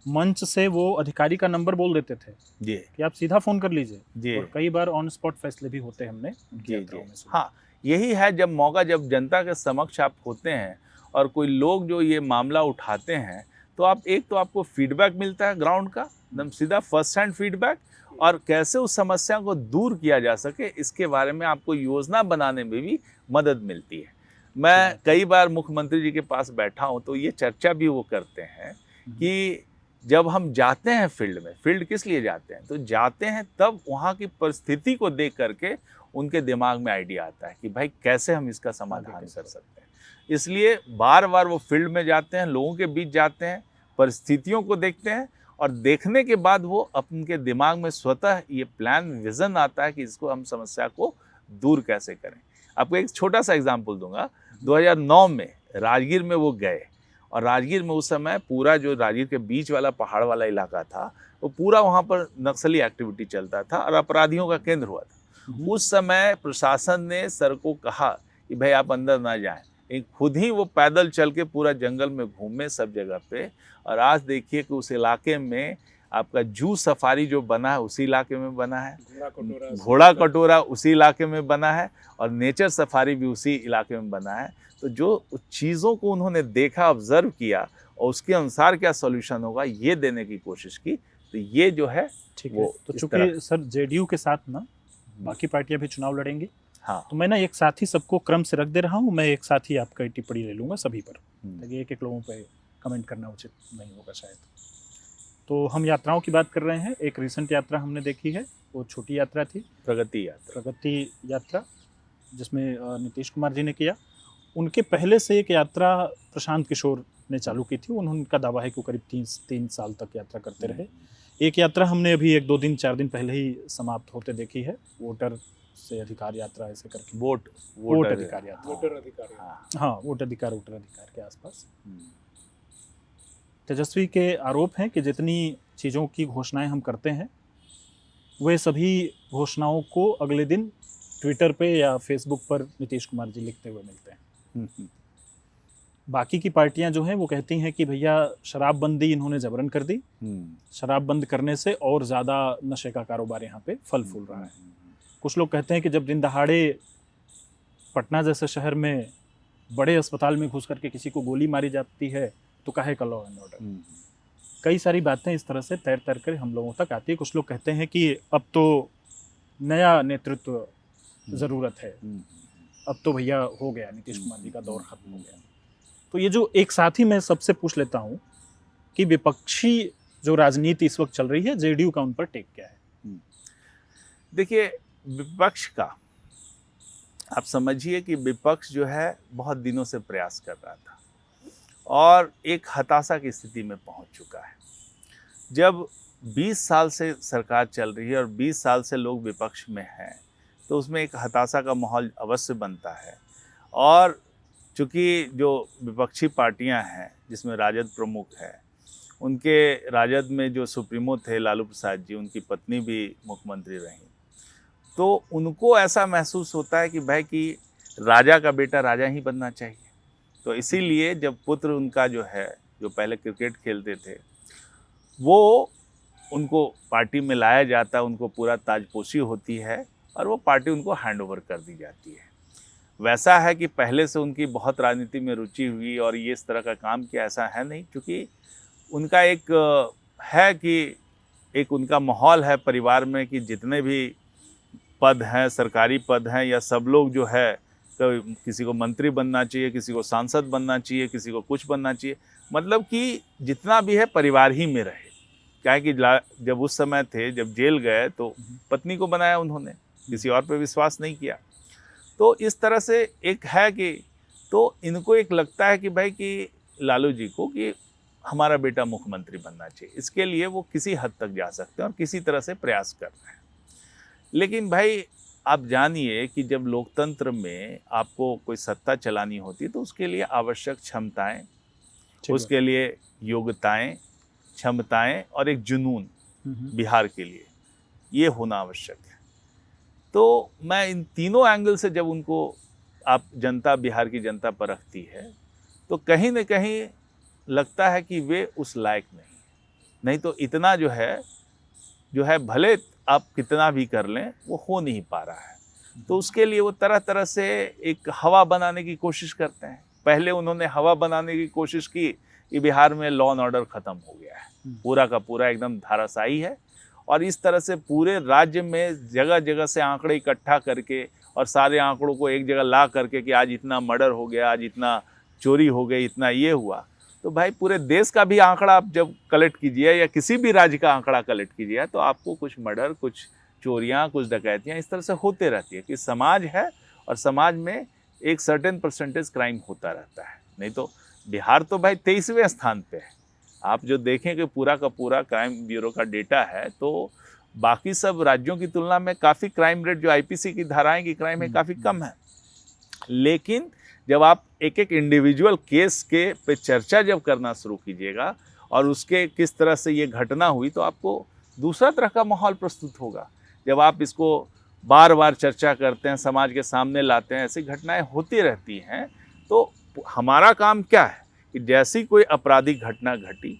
मंच से वो अधिकारी का नंबर बोल देते थे जी कि आप सीधा फोन कर लीजिए जी और कई बार ऑन स्पॉट फैसले भी होते हमने उनकी जी यात्राओं जी में सुना। हाँ, यही है जब मौका, जब जनता के समक्ष आप होते हैं और कोई लोग जो ये मामला उठाते हैं तो आप एक तो आपको फीडबैक मिलता है ग्राउंड का, एकदम सीधा फर्स्ट हैंड फीडबैक, और कैसे उस समस्या को दूर किया जा सके इसके बारे में आपको योजना बनाने में भी मदद मिलती है। मैं कई बार मुख्यमंत्री जी के पास बैठा हूँ तो ये चर्चा भी वो करते हैं कि जब हम जाते हैं फील्ड में, फील्ड किस लिए जाते हैं, तो जाते हैं तब वहाँ की परिस्थिति को देख करके उनके दिमाग में आइडिया आता है कि भाई कैसे हम इसका समाधान कर सकते हैं। इसलिए बार बार वो फील्ड में जाते हैं, लोगों के बीच जाते हैं, परिस्थितियों को देखते हैं और देखने के बाद वो अपने दिमाग में स्वतः ये प्लान, विज़न आता है कि इसको हम समस्या को दूर कैसे करें। आपको एक छोटा सा एग्जाम्पल दूंगा। 2009 में राजगीर में वो गए और राजगीर में उस समय पूरा जो राजगीर के बीच वाला पहाड़ वाला इलाका था वो पूरा वहाँ पर नक्सली एक्टिविटी चलता था और अपराधियों का केंद्र हुआ था। उस समय प्रशासन ने सर को कहा कि भाई आप अंदर ना जाएं, खुद ही वो पैदल चल के पूरा जंगल में घूमे सब जगह पे। और आज देखिए कि उस इलाके में आपका जू सफारी जो बना है उसी इलाके में बना है, घोड़ा कटोरा उसी इलाके में बना है और नेचर सफारी भी उसी इलाके में बना है। तो जो चीज़ों को उन्होंने देखा, ऑब्जर्व किया और उसके अनुसार क्या सॉल्यूशन होगा ये देने की कोशिश की। तो ये जो है ठीक वो है। तो इस चूंकि तरह- सर जेडीयू के साथ ना बाकी पार्टियां भी चुनाव लड़ेंगी, हाँ तो मैं ना एक साथ ही सबको क्रम से रख दे रहा हूँ। मैं एक साथ ही आपका टिप्पणी ले लूँगा सभी पर, ताकि एक एक लोगों पे कमेंट करना उचित नहीं होगा शायद। तो हम यात्राओं की बात कर रहे हैं। एक रिसेंट यात्रा हमने देखी है, वो छोटी यात्रा थी, प्रगति यात्रा। प्रगति यात्रा, जिसमें नीतीश कुमार जी ने किया। उनके पहले से एक यात्रा प्रशांत किशोर ने चालू की थी। उनका दावा है कि वो करीब 3 साल तक यात्रा करते रहे। एक यात्रा हमने अभी 1-2 दिन 4 दिन पहले ही समाप्त होते देखी है, वोटर से अधिकार यात्रा ऐसे करके, वोट अधिकार यात्रा, वोटर अधिकार। हाँ वोट अधिकार के आसपास। तेजस्वी के आरोप हैं कि जितनी चीज़ों की घोषणाएं हम करते हैं वे सभी घोषणाओं को अगले दिन ट्विटर पे या फेसबुक पर नीतीश कुमार जी लिखते हुए मिलते हैं। बाकी की पार्टियां जो हैं वो कहती हैं कि भैया शराबबंदी इन्होंने जबरन कर दी, शराब बंद करने से और ज़्यादा नशे का कारोबार यहाँ पे फल फूल रहा है। कुछ लोग कहते हैं कि जब दिन दहाड़े पटना जैसे शहर में बड़े अस्पताल में घुस करके किसी को गोली मारी जाती है तो काहे का लॉ एंड ऑर्डर। कई सारी बातें इस तरह से तैर तैर कर हम लोगों तक आती है। कुछ लोग कहते हैं कि अब तो नया नेतृत्व ज़रूरत है, अब तो भैया हो गया, नीतीश कुमार जी का दौर खत्म हो गया। तो ये जो एक साथ ही मैं सबसे पूछ लेता हूँ कि विपक्षी जो राजनीति इस वक्त चल रही है, जेडीयू का उन पर टेक क्या है? देखिए, विपक्ष का आप समझिए कि विपक्ष जो है बहुत दिनों से प्रयास कर रहा था और एक हताशा की स्थिति में पहुंच चुका है। जब 20 साल से सरकार चल रही है और 20 साल से लोग विपक्ष में हैं तो उसमें एक हताशा का माहौल अवश्य बनता है। और चूँकि जो विपक्षी पार्टियां हैं जिसमें राजद प्रमुख है, उनके राजद में जो सुप्रीमो थे लालू प्रसाद जी, उनकी पत्नी भी मुख्यमंत्री रहीं, तो उनको ऐसा महसूस होता है कि भाई कि राजा का बेटा राजा ही बनना चाहिए। तो इसीलिए जब पुत्र उनका जो है, जो पहले क्रिकेट खेलते थे, वो उनको पार्टी में लाया जाता है, उनको पूरा ताजपोशी होती है और वो पार्टी उनको हैंडओवर कर दी जाती है। वैसा है कि पहले से उनकी बहुत राजनीति में रुचि हुई और ये इस तरह का काम किया, ऐसा है नहीं। क्योंकि उनका एक है कि एक उनका माहौल है परिवार में कि जितने भी पद हैं, सरकारी पद हैं, या सब लोग जो है, तो किसी को मंत्री बनना चाहिए, किसी को सांसद बनना चाहिए, किसी को कुछ बनना चाहिए, मतलब कि जितना भी है परिवार ही में रहे। क्या है कि जब उस समय थे, जब जेल गए तो पत्नी को बनाया उन्होंने, किसी और पे विश्वास नहीं किया। तो इस तरह से एक है कि तो इनको एक लगता है कि भाई कि लालू जी को कि हमारा बेटा मुख्यमंत्री बनना चाहिए, इसके लिए वो किसी हद तक जा सकते हैं और किसी तरह से प्रयास कर रहे हैं। लेकिन भाई आप जानिए कि जब लोकतंत्र में आपको कोई सत्ता चलानी होती है तो उसके लिए आवश्यक क्षमताएं, उसके लिए योग्यताएं, क्षमताएं और एक जुनून बिहार के लिए ये होना आवश्यक है। तो मैं इन तीनों एंगल से जब उनको आप जनता, बिहार की जनता परखती है तो कहीं न कहीं लगता है कि वे उस लायक नहीं तो इतना जो है भले आप कितना भी कर लें वो हो नहीं पा रहा है। तो उसके लिए वो तरह तरह से एक हवा बनाने की कोशिश करते हैं। पहले उन्होंने हवा बनाने की कोशिश की कि बिहार में लॉ एंड ऑर्डर ख़त्म हो गया है, पूरा का पूरा एकदम धाराशायी है, और इस तरह से पूरे राज्य में जगह जगह से आंकड़े इकट्ठा करके और सारे आंकड़ों को एक जगह ला करके कि आज इतना मर्डर हो गया, आज इतना चोरी हो गई, इतना ये हुआ। तो भाई पूरे देश का भी आंकड़ा आप जब कलेक्ट कीजिए या किसी भी राज्य का आंकड़ा कलेक्ट कीजिए तो आपको कुछ मर्डर, कुछ चोरियां, कुछ डकैतियां इस तरह से होते रहती है कि समाज है और समाज में एक सर्टेन परसेंटेज क्राइम होता रहता है। नहीं तो बिहार तो भाई 23वें स्थान पे है। आप जो देखें कि पूरा का पूरा क्राइम ब्यूरो का डेटा है तो बाकी सब राज्यों की तुलना में काफ़ी क्राइम रेट, जो आईपीसी की धाराएं की क्राइम है, काफ़ी कम है। लेकिन जब आप एक एक इंडिविजुअल केस के पे चर्चा जब करना शुरू कीजिएगा और उसके किस तरह से ये घटना हुई तो आपको दूसरा तरह का माहौल प्रस्तुत होगा। जब आप इसको बार बार चर्चा करते हैं, समाज के सामने लाते हैं, ऐसी घटनाएं होती रहती हैं। तो हमारा काम क्या है कि जैसी कोई आपराधिक घटना घटी,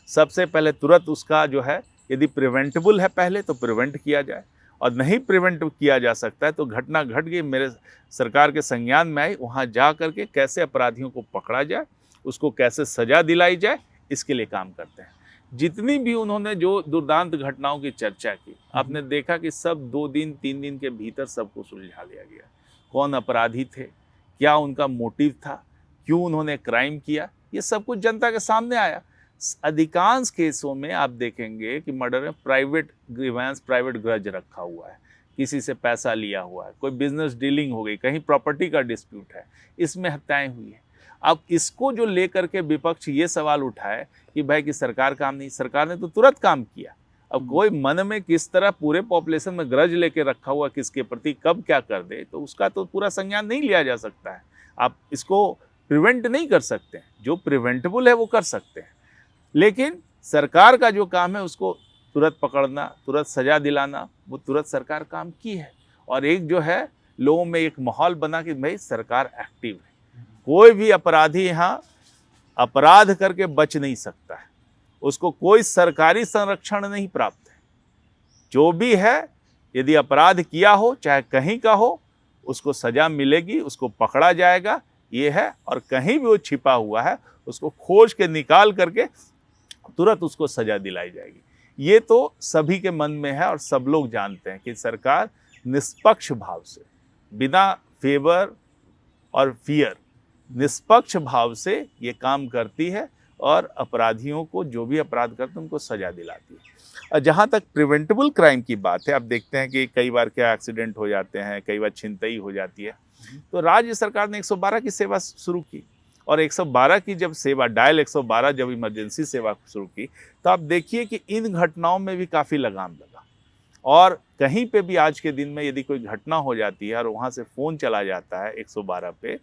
सबसे पहले तुरंत उसका जो है, यदि प्रिवेंटेबल है पहले तो प्रिवेंट किया जाए, और नहीं प्रिवेंट किया जा सकता है तो घटना घट गई, मेरे सरकार के संज्ञान में आई, वहाँ जा करके कैसे अपराधियों को पकड़ा जाए, उसको कैसे सज़ा दिलाई जाए, इसके लिए काम करते हैं। जितनी भी उन्होंने जो दुर्दांत घटनाओं की चर्चा की, आपने देखा कि सब 2 दिन 3 दिन के भीतर सबको सुलझा लिया गया। कौन अपराधी थे, क्या उनका मोटिव था, क्यों उन्होंने क्राइम किया, ये सब कुछ जनता के सामने आया। अधिकांश केसों में आप देखेंगे कि मर्डर में प्राइवेट ग्रीवेंस, प्राइवेट ग्रज रखा हुआ है, किसी से पैसा लिया हुआ है, कोई बिजनेस डीलिंग हो गई, कहीं प्रॉपर्टी का डिस्प्यूट है, इसमें हत्याएं हुई हैं। अब इसको जो लेकर के विपक्ष ये सवाल उठाए कि भाई कि सरकार काम नहीं, सरकार ने तो तुरंत काम किया। अब कोई मन में किस तरह पूरे पॉपुलेशन में ग्रज लेके रखा हुआ किसके प्रति कब क्या कर दे, तो उसका तो पूरा संज्ञान नहीं लिया जा सकता है। आप इसको प्रिवेंट नहीं कर सकते, जो प्रिवेंटेबल है वो कर सकते हैं, लेकिन सरकार का जो काम है उसको तुरंत पकड़ना, तुरंत सजा दिलाना, वो तुरंत सरकार काम की है। और एक जो है लोगों में एक माहौल बना कि भाई सरकार एक्टिव है, कोई भी अपराधी यहाँ अपराध करके बच नहीं सकता है, उसको कोई सरकारी संरक्षण नहीं प्राप्त है। जो भी है, यदि अपराध किया हो चाहे कहीं का हो, उसको सजा मिलेगी, उसको पकड़ा जाएगा, ये है। और कहीं भी वो छिपा हुआ है उसको खोज के निकाल करके तुरंत उसको सजा दिलाई जाएगी। ये तो सभी के मन में है और सब लोग जानते हैं कि सरकार निष्पक्ष भाव से, बिना फेवर और फियर, निष्पक्ष भाव से ये काम करती है और अपराधियों को, जो भी अपराध करते हैं उनको सजा दिलाती है। और जहाँ तक प्रिवेंटेबल क्राइम की बात है, आप देखते हैं कि कई बार क्या एक्सीडेंट हो जाते हैं, कई बार छिनतई हो जाती है, तो राज्य सरकार ने 112 की सेवा शुरू की। और 112 की जब सेवा, डायल 112 जब इमरजेंसी सेवा शुरू की, तो आप देखिए कि इन घटनाओं में भी काफ़ी लगाम लगा। और कहीं पे भी आज के दिन में यदि कोई घटना हो जाती है और वहाँ से फ़ोन चला जाता है 112 पे,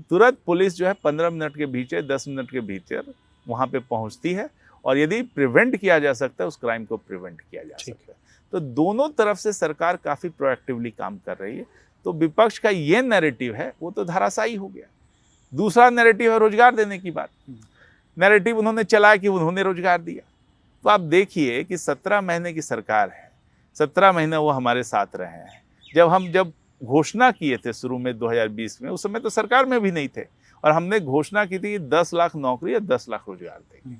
तुरंत पुलिस जो है 15 मिनट के भीतर, 10 मिनट के भीतर वहाँ पे पहुँचती है। और यदि प्रिवेंट किया जा सकता है, उस क्राइम को प्रिवेंट किया जा सकता है। तो दोनों तरफ से सरकार काफ़ी प्रोएक्टिवली काम कर रही है। तो विपक्ष का ये नैरेटिव है वो तो धराशायी हो गया। दूसरा नैरेटिव है रोजगार देने की बात। नैरेटिव उन्होंने चलाया कि उन्होंने रोजगार दिया। तो आप देखिए कि 17 महीने की सरकार है, 17 महीने वो हमारे साथ रहे हैं। जब घोषणा किए थे शुरू में 2020 में, उस समय तो सरकार में भी नहीं थे, और हमने घोषणा की थी 10 लाख नौकरी या 10 लाख रोजगार देंगे,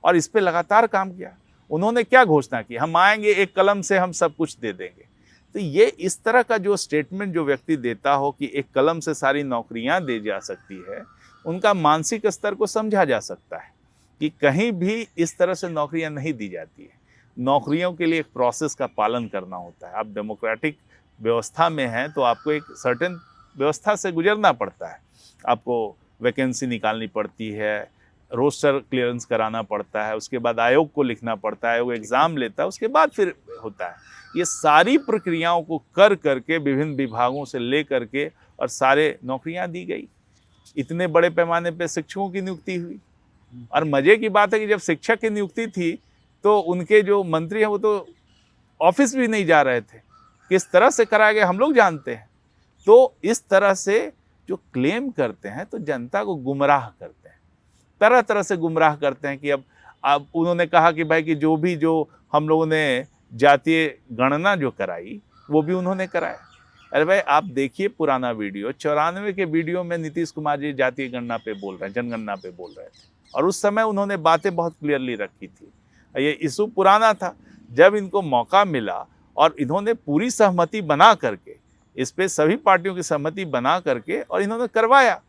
और इस पे लगातार काम किया। उन्होंने क्या घोषणा की, हम आएंगे, एक कलम से हम सब कुछ दे देंगे। तो ये इस तरह का जो स्टेटमेंट जो व्यक्ति देता हो कि एक कलम से सारी नौकरियां दी जा सकती है, उनका मानसिक स्तर को समझा जा सकता है कि कहीं भी इस तरह से नौकरियां नहीं दी जाती है। नौकरियों के लिए एक प्रोसेस का पालन करना होता है। आप डेमोक्रेटिक व्यवस्था में हैं तो आपको एक सर्टेन व्यवस्था से गुजरना पड़ता है। आपको वैकेंसी निकालनी पड़ती है, रोस्टर क्लियरेंस कराना पड़ता है, उसके बाद आयोग को लिखना पड़ता है, आयोग एग्ज़ाम लेता है, उसके बाद फिर होता है। ये सारी प्रक्रियाओं को कर करके विभिन्न विभागों से ले करके और सारे नौकरियां दी गई। इतने बड़े पैमाने पे शिक्षकों की नियुक्ति हुई। और मज़े की बात है कि जब शिक्षक की नियुक्ति थी तो उनके जो मंत्री हैं वो तो ऑफिस भी नहीं जा रहे थे। किस तरह से कराया गया हम लोग जानते हैं। तो इस तरह से जो क्लेम करते हैं तो जनता को गुमराह करते हैं, तरह तरह से गुमराह करते हैं कि अब उन्होंने कहा कि भाई कि जो हम लोगों ने जातीय गणना जो कराई वो भी उन्होंने कराया। अरे भाई आप देखिए पुराना वीडियो, 94 के वीडियो में नीतीश कुमार जी जातीय गणना पे बोल रहे हैं, जनगणना पे बोल रहे थे, और उस समय उन्होंने बातें बहुत क्लियरली रखी थी। ये इशू पुराना था। जब इनको मौका मिला और इन्होंने पूरी सहमति बना करके, इस पे सभी पार्टियों की सहमति बना करके और इन्होंने करवाया,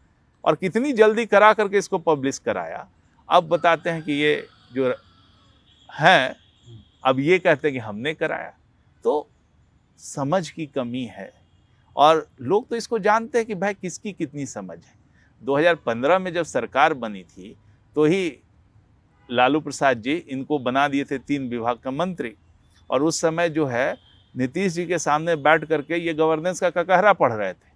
और कितनी जल्दी करा करके इसको पब्लिश कराया। अब बताते हैं कि ये जो हैं अब ये कहते हैं कि हमने कराया। तो समझ की कमी है, और लोग तो इसको जानते हैं कि भाई किसकी कितनी समझ है। 2015 में जब सरकार बनी थी तो ही लालू प्रसाद जी इनको बना दिए थे 3 विभाग का मंत्री, और उस समय जो है नीतीश जी के सामने बैठ करके ये गवर्नेंस का ककहरा पढ़ रहे थे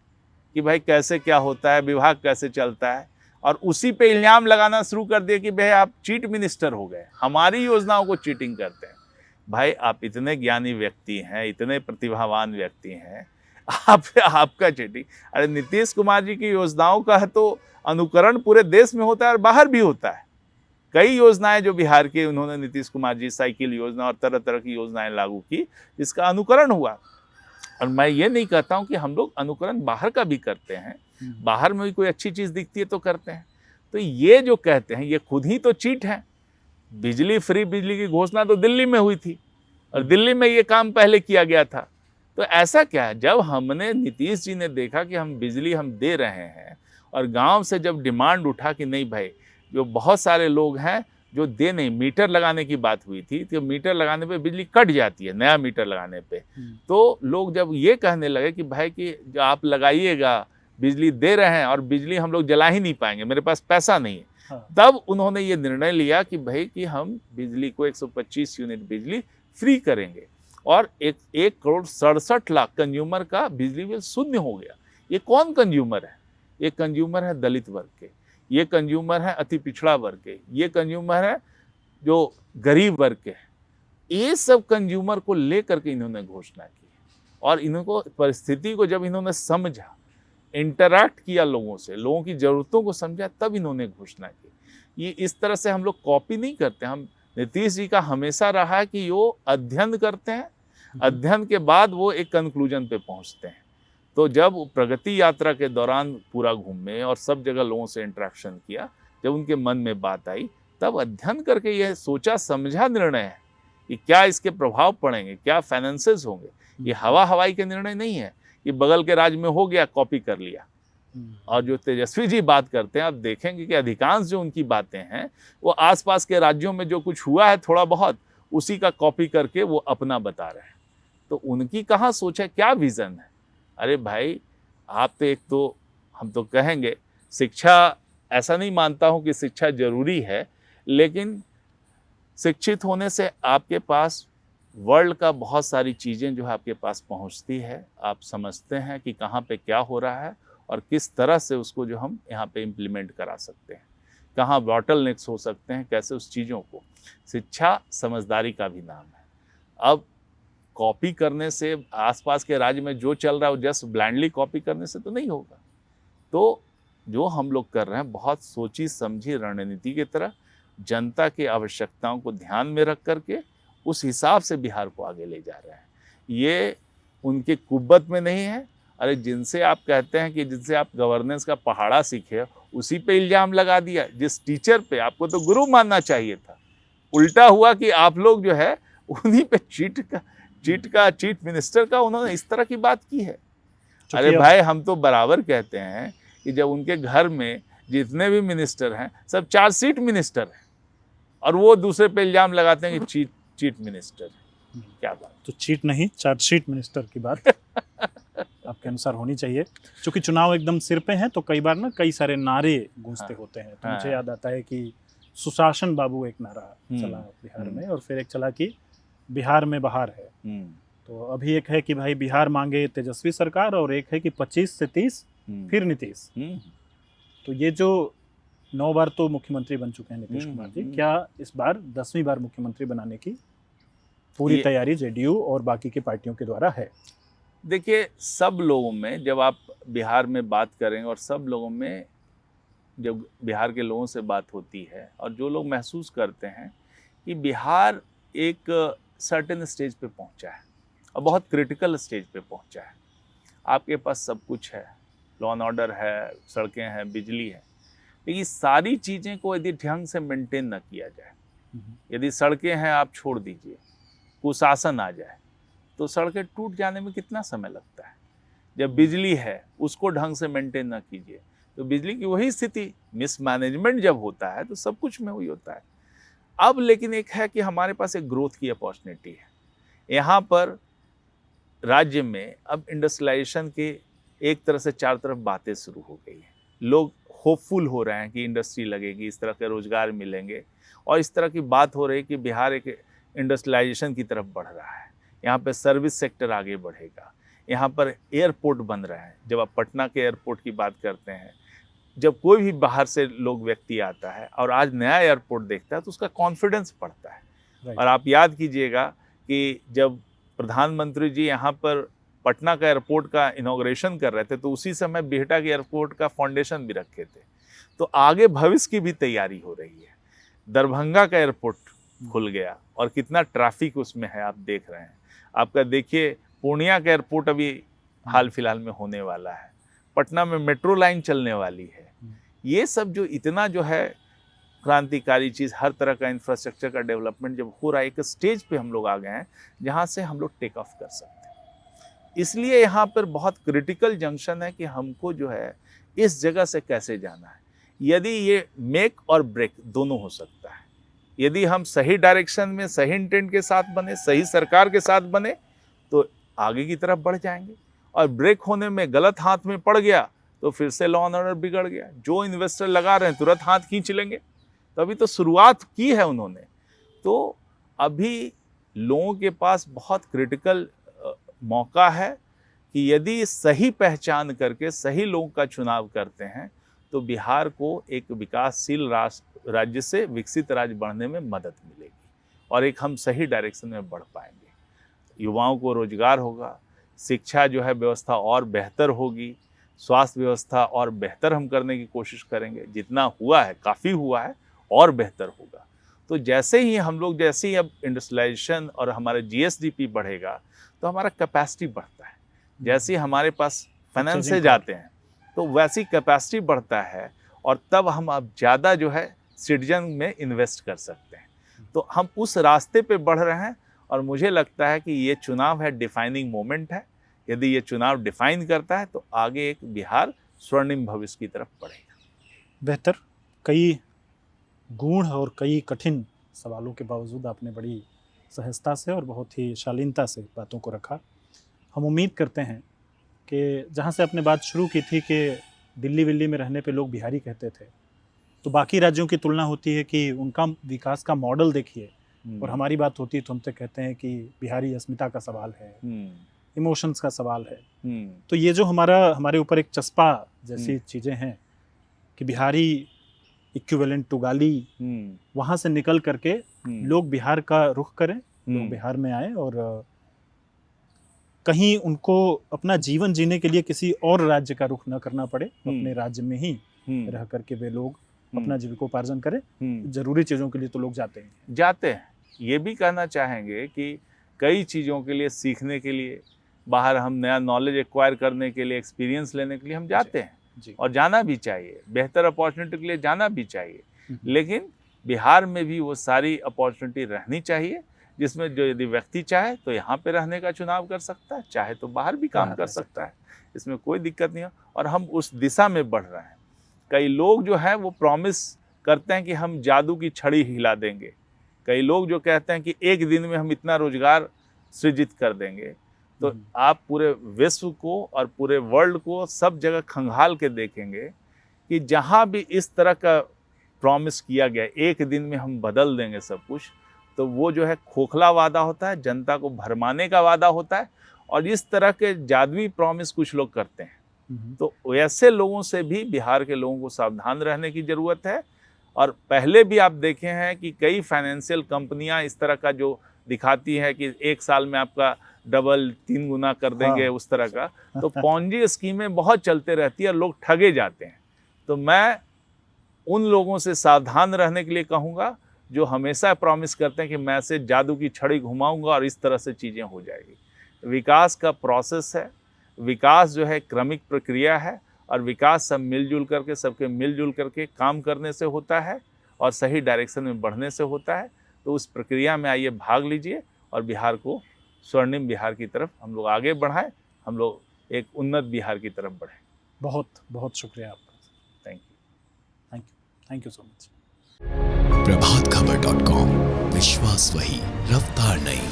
कि भाई कैसे क्या होता है, विभाग कैसे चलता है, और उसी पे इल्जाम लगाना शुरू कर दिया कि भाई आप चीट मिनिस्टर हो गए, हमारी योजनाओं को चीटिंग करते हैं। भाई आप इतने ज्ञानी व्यक्ति हैं, इतने प्रतिभावान व्यक्ति हैं, आपका चीटिंग। अरे नीतीश कुमार जी की योजनाओं का तो अनुकरण पूरे देश में होता है और बाहर भी होता है। कई योजनाएं जो बिहार के उन्होंने नीतीश कुमार जी, साइकिल योजना और तरह तरह की योजनाएं लागू की, जिसका अनुकरण हुआ। और मैं ये नहीं कहता हूं कि हम लोग अनुकरण बाहर का भी करते हैं, बाहर में भी कोई अच्छी चीज़ दिखती है तो करते हैं। तो ये जो कहते हैं ये खुद ही तो चीट हैं। बिजली, फ्री बिजली की घोषणा तो दिल्ली में हुई थी, और दिल्ली में ये काम पहले किया गया था। तो ऐसा क्या है, जब हमने, नीतीश जी ने देखा कि हम बिजली हम दे रहे हैं, और गांव से जब डिमांड उठा कि नहीं भाई, जो बहुत सारे लोग हैं जो दे नहीं, मीटर लगाने की बात हुई थी, तो मीटर लगाने पे बिजली कट जाती है, नया मीटर लगाने पे। तो लोग जब ये कहने लगे कि भाई कि जो आप लगाइएगा, बिजली दे रहे हैं और बिजली हम लोग जला ही नहीं पाएंगे, मेरे पास पैसा नहीं है, तब उन्होंने ये निर्णय लिया कि भाई कि हम बिजली को 125 यूनिट बिजली फ्री करेंगे, और 1,67,00,000 कंज्यूमर का बिजली बिल शून्य हो गया। ये कौन कंज्यूमर है? ये कंज्यूमर है दलित वर्ग के, ये कंज्यूमर है अति पिछड़ा वर्ग के, ये कंज्यूमर है जो गरीब वर्ग के हैं। ये सब कंज्यूमर को लेकर के इन्होंने घोषणा की, और इनको परिस्थिति को जब इन्होंने समझा, इंटरैक्ट किया लोगों से, लोगों की ज़रूरतों को समझा, तब इन्होंने घोषणा की। ये इस तरह से हम लोग कॉपी नहीं करते। हम नीतीश जी का हमेशा रहा है कि वो अध्ययन करते हैं, अध्ययन के बाद वो एक कंक्लूजन पे पहुंचते हैं। तो जब वो प्रगति यात्रा के दौरान पूरा घूमे और सब जगह लोगों से इंटरेक्शन किया, जब उनके मन में बात आई, तब अध्ययन करके यह सोचा समझा निर्णय है कि क्या इसके प्रभाव पड़ेंगे, क्या फाइनेंसेस होंगे। ये हवा हवाई के निर्णय नहीं है कि बगल के राज्य में हो गया कॉपी कर लिया। और जो तेजस्वी जी बात करते हैं, आप देखेंगे कि अधिकांश जो उनकी बातें हैं वो आसपास के राज्यों में जो कुछ हुआ है थोड़ा बहुत, उसी का कॉपी करके वो अपना बता रहे हैं। तो उनकी कहाँ सोच है, क्या विजन है? अरे भाई, आप तो एक तो हम तो कहेंगे शिक्षा, ऐसा नहीं मानता हूँ कि शिक्षा जरूरी है, लेकिन शिक्षित होने से आपके पास वर्ल्ड का बहुत सारी चीज़ें जो है आपके पास पहुँचती है। आप समझते हैं कि कहाँ पे क्या हो रहा है और किस तरह से उसको जो हम यहाँ पे इम्प्लीमेंट करा सकते हैं, कहाँ बॉटलनेक्स हो सकते हैं, कैसे उस चीज़ों को। शिक्षा समझदारी का भी नाम है। अब कॉपी करने से, आसपास के राज्य में जो चल रहा है वो जस्ट ब्लाइंडली कॉपी करने से तो नहीं होगा। तो जो हम लोग कर रहे हैं, बहुत सोची समझी रणनीति की तरह जनता की आवश्यकताओं को ध्यान में रख करके उस हिसाब से बिहार को आगे ले जा रहे हैं। ये उनके कुब्बत में नहीं है। अरे जिनसे आप कहते हैं कि जिनसे आप गवर्नेंस का पहाड़ा सीखे, उसी पे इल्ज़ाम लगा दिया। जिस टीचर पे आपको तो गुरु मानना चाहिए था, उल्टा हुआ कि आप लोग जो है उन्हीं पे चीफ मिनिस्टर का उन्होंने इस तरह की बात की है। अरे भाई, हम तो बराबर कहते हैं कि जब उनके घर में जितने भी मिनिस्टर हैं सब चार्जशीट मिनिस्टर हैं और वो दूसरे पे इल्ज़ाम लगाते हैं कि चीफ मिनिस्टर। क्या बात? तो चीट नहीं, चार्जशीट मिनिस्टर की बात आपके अनुसार होनी चाहिए। क्योंकि चुनाव एकदम सिर पे हैं, तो कई बार ना कई सारे नारे गूंजते होते हैं। तो मुझे याद आता है कि सुशासन बाबू एक नारा चला बिहार में, और फिर एक चला कि बिहार में बहार है। तो अभी एक है कि भाई बिहार मांगे तेजस्वी सरकार, और एक है कि 25 से 30 फिर नीतीश। तो ये जो 9 बार तो मुख्यमंत्री बन चुके हैं नीतीश कुमार जी, क्या इस बार 10वीं बार मुख्यमंत्री बनाने की पूरी तैयारी जेडीयू और बाकी की पार्टियों के द्वारा है? देखिए, सब लोगों में जब आप बिहार में बात करेंगे और सब लोगों में जब बिहार के लोगों से बात होती है, और जो लोग महसूस करते हैं कि बिहार एक सर्टेन स्टेज पे पहुंचा है और बहुत क्रिटिकल स्टेज पे पहुंचा है। आपके पास सब कुछ है, लॉ एंड ऑर्डर है, सड़कें हैं, बिजली है, लेकिन सारी चीज़ें को यदि ढंग से मेंटेन न किया जाए, यदि सड़कें हैं आप छोड़ दीजिए, कुशासन आ जाए, तो सड़कें टूट जाने में कितना समय लगता है। जब बिजली है उसको ढंग से मेंटेन न कीजिए, तो बिजली की वही स्थिति, मिसमैनेजमेंट जब होता है तो सब कुछ में वही होता है। अब लेकिन एक है कि हमारे पास एक ग्रोथ की अपॉर्चुनिटी है। यहाँ पर राज्य में अब इंडस्ट्रियलाइजेशन के एक तरह से चार तरफ बातें शुरू हो गई हैं। लोग होपफुल हो रहे हैं कि इंडस्ट्री लगेगी, इस तरह के रोजगार मिलेंगे, और इस तरह की बात हो रही है कि बिहार एक इंडस्ट्रियलाइजेशन की तरफ बढ़ रहा है। यहाँ पे सर्विस सेक्टर आगे बढ़ेगा, यहाँ पर एयरपोर्ट बन रहे हैं। जब आप पटना के एयरपोर्ट की बात करते हैं, जब कोई भी बाहर से लोग व्यक्ति आता है और आज नया एयरपोर्ट देखता है तो उसका कॉन्फिडेंस बढ़ता है। और आप याद कीजिएगा कि जब प्रधानमंत्री जी यहाँ पर पटना का एयरपोर्ट का इनॉग्रेशन कर रहे थे, तो उसी समय बिहटा के एयरपोर्ट का फाउंडेशन भी रखे थे। तो आगे भविष्य की भी तैयारी हो रही है। दरभंगा का एयरपोर्ट खुल गया और कितना ट्रैफिक उसमें है, आप देख रहे हैं। आपका देखिए पूर्णिया का एयरपोर्ट अभी हाल फिलहाल में होने वाला है, पटना में मेट्रो लाइन चलने वाली है। ये सब जो इतना जो है क्रांतिकारी चीज़, हर तरह का इंफ्रास्ट्रक्चर का डेवलपमेंट जब हो रहा है, एक स्टेज पे हम लोग आ गए हैं जहाँ से हम लोग टेक ऑफ कर सकते हैं। इसलिए यहाँ पर बहुत क्रिटिकल जंक्शन है कि हमको जो है इस जगह से कैसे जाना है। यदि ये मेक और ब्रेक दोनों हो सकता है। यदि हम सही डायरेक्शन में, सही इंटेंट के साथ बने, सही सरकार के साथ बने, तो आगे की तरफ बढ़ जाएंगे। और ब्रेक होने में गलत हाथ में पड़ गया तो फिर से लॉ एंड ऑर्डर बिगड़ गया। जो इन्वेस्टर लगा रहे हैं तुरंत हाथ खींच लेंगे। तो अभी तो शुरुआत की है उन्होंने। तो अभी लोगों के पास बहुत क्रिटिकल मौका है कि यदि सही पहचान करके सही लोगों का चुनाव करते हैं तो बिहार को एक विकासशील राज्य से विकसित राज्य बढ़ने में मदद मिलेगी और एक हम सही डायरेक्शन में बढ़ पाएंगे। युवाओं को रोजगार होगा, शिक्षा जो है व्यवस्था और बेहतर होगी, स्वास्थ्य व्यवस्था और बेहतर हम करने की कोशिश करेंगे। जितना हुआ है काफ़ी हुआ है, और बेहतर होगा। तो जैसे ही अब इंडस्ट्रियलाइजेशन और हमारा जीएसडीपी बढ़ेगा तो हमारा कैपेसिटी बढ़ता है। जैसे ही हमारे पास फाइनेंस से जाते हैं तो वैसी कैपेसिटी बढ़ता है और तब हम अब ज़्यादा जो है सिटीजन में इन्वेस्ट कर सकते हैं। तो हम उस रास्ते पे बढ़ रहे हैं और मुझे लगता है कि ये चुनाव है, डिफाइनिंग मोमेंट है। यदि ये चुनाव डिफाइन करता है तो आगे एक बिहार स्वर्णिम भविष्य की तरफ बढ़ेगा। बेहतर। कई गूढ़ और कई कठिन सवालों के बावजूद आपने बड़ी सहजता से और बहुत ही शालीनता से बातों को रखा। हम उम्मीद करते हैं कि जहाँ से आपने बात शुरू की थी कि दिल्ली विल्ली में रहने पे लोग बिहारी कहते थे, तो बाकी राज्यों की तुलना होती है कि उनका विकास का मॉडल देखिए, और हमारी बात होती है तो हम तो कहते हैं कि बिहारी अस्मिता का सवाल है, इमोशंस का सवाल है। तो ये जो हमारे ऊपर एक चस्पा जैसी चीज़ें हैं कि बिहारी इक्विवेलेंट टू गाली, वहाँ से निकल करके लोग बिहार का रुख करें, लोग बिहार में आए और कहीं उनको अपना जीवन जीने के लिए किसी और राज्य का रुख न करना पड़े, अपने राज्य में ही रह करके वे लोग अपना जीविकोपार्जन करें। जरूरी चीज़ों के लिए तो लोग जाते हैं। ये भी कहना चाहेंगे कि कई चीज़ों के लिए सीखने के लिए बाहर, हम नया नॉलेज एक्वायर करने के लिए, एक्सपीरियंस लेने के लिए हम जाते हैं जी। और जाना भी चाहिए, बेहतर अपॉर्चुनिटी के लिए जाना भी चाहिए। लेकिन बिहार में भी वो सारी अपॉर्चुनिटी रहनी चाहिए जिसमें जो यदि व्यक्ति चाहे तो यहाँ पे रहने का चुनाव कर सकता है, चाहे तो बाहर भी काम कर सकता है, इसमें कोई दिक्कत नहीं है। और हम उस दिशा में बढ़ रहे हैं। कई लोग जो है वो प्रॉमिस करते हैं कि हम जादू की छड़ी हिला देंगे। कई लोग जो कहते हैं कि एक दिन में हम इतना रोजगार सृजित कर देंगे। तो आप पूरे विश्व को और पूरे वर्ल्ड को सब जगह खंगाल के देखेंगे कि जहाँ भी इस तरह का प्रॉमिस किया गया, एक दिन में हम बदल देंगे सब कुछ, तो वो जो है खोखला वादा होता है, जनता को भरमाने का वादा होता है। और इस तरह के जादुई प्रॉमिस कुछ लोग करते हैं। तो ऐसे लोगों से भी बिहार के लोगों को सावधान रहने की ज़रूरत है। और पहले भी आप देखे हैं कि कई फाइनेंशियल कंपनियां इस तरह का जो दिखाती है कि एक साल में आपका डबल 3 गुना कर देंगे, उस तरह का। तो पॉन्जी स्कीमें बहुत चलते रहती है और लोग ठगे जाते हैं। तो मैं उन लोगों से सावधान रहने के लिए कहूँगा जो हमेशा प्रॉमिस करते हैं कि मैं से जादू की छड़ी घुमाऊंगा और इस तरह से चीज़ें हो जाएगी। विकास का प्रोसेस है, विकास जो है क्रमिक प्रक्रिया है, और विकास सब मिलजुल करके, सबके मिलजुल करके काम करने से होता है और सही डायरेक्शन में बढ़ने से होता है। तो उस प्रक्रिया में आइए, भाग लीजिए और बिहार को स्वर्णिम बिहार की तरफ हम लोग आगे बढ़ाएं, हम लोग एक उन्नत बिहार की तरफ बढ़ें। बहुत बहुत शुक्रिया आपका। Thank you so much. प्रभातखबर.com, विश्वास वही, रफ्तार नहीं।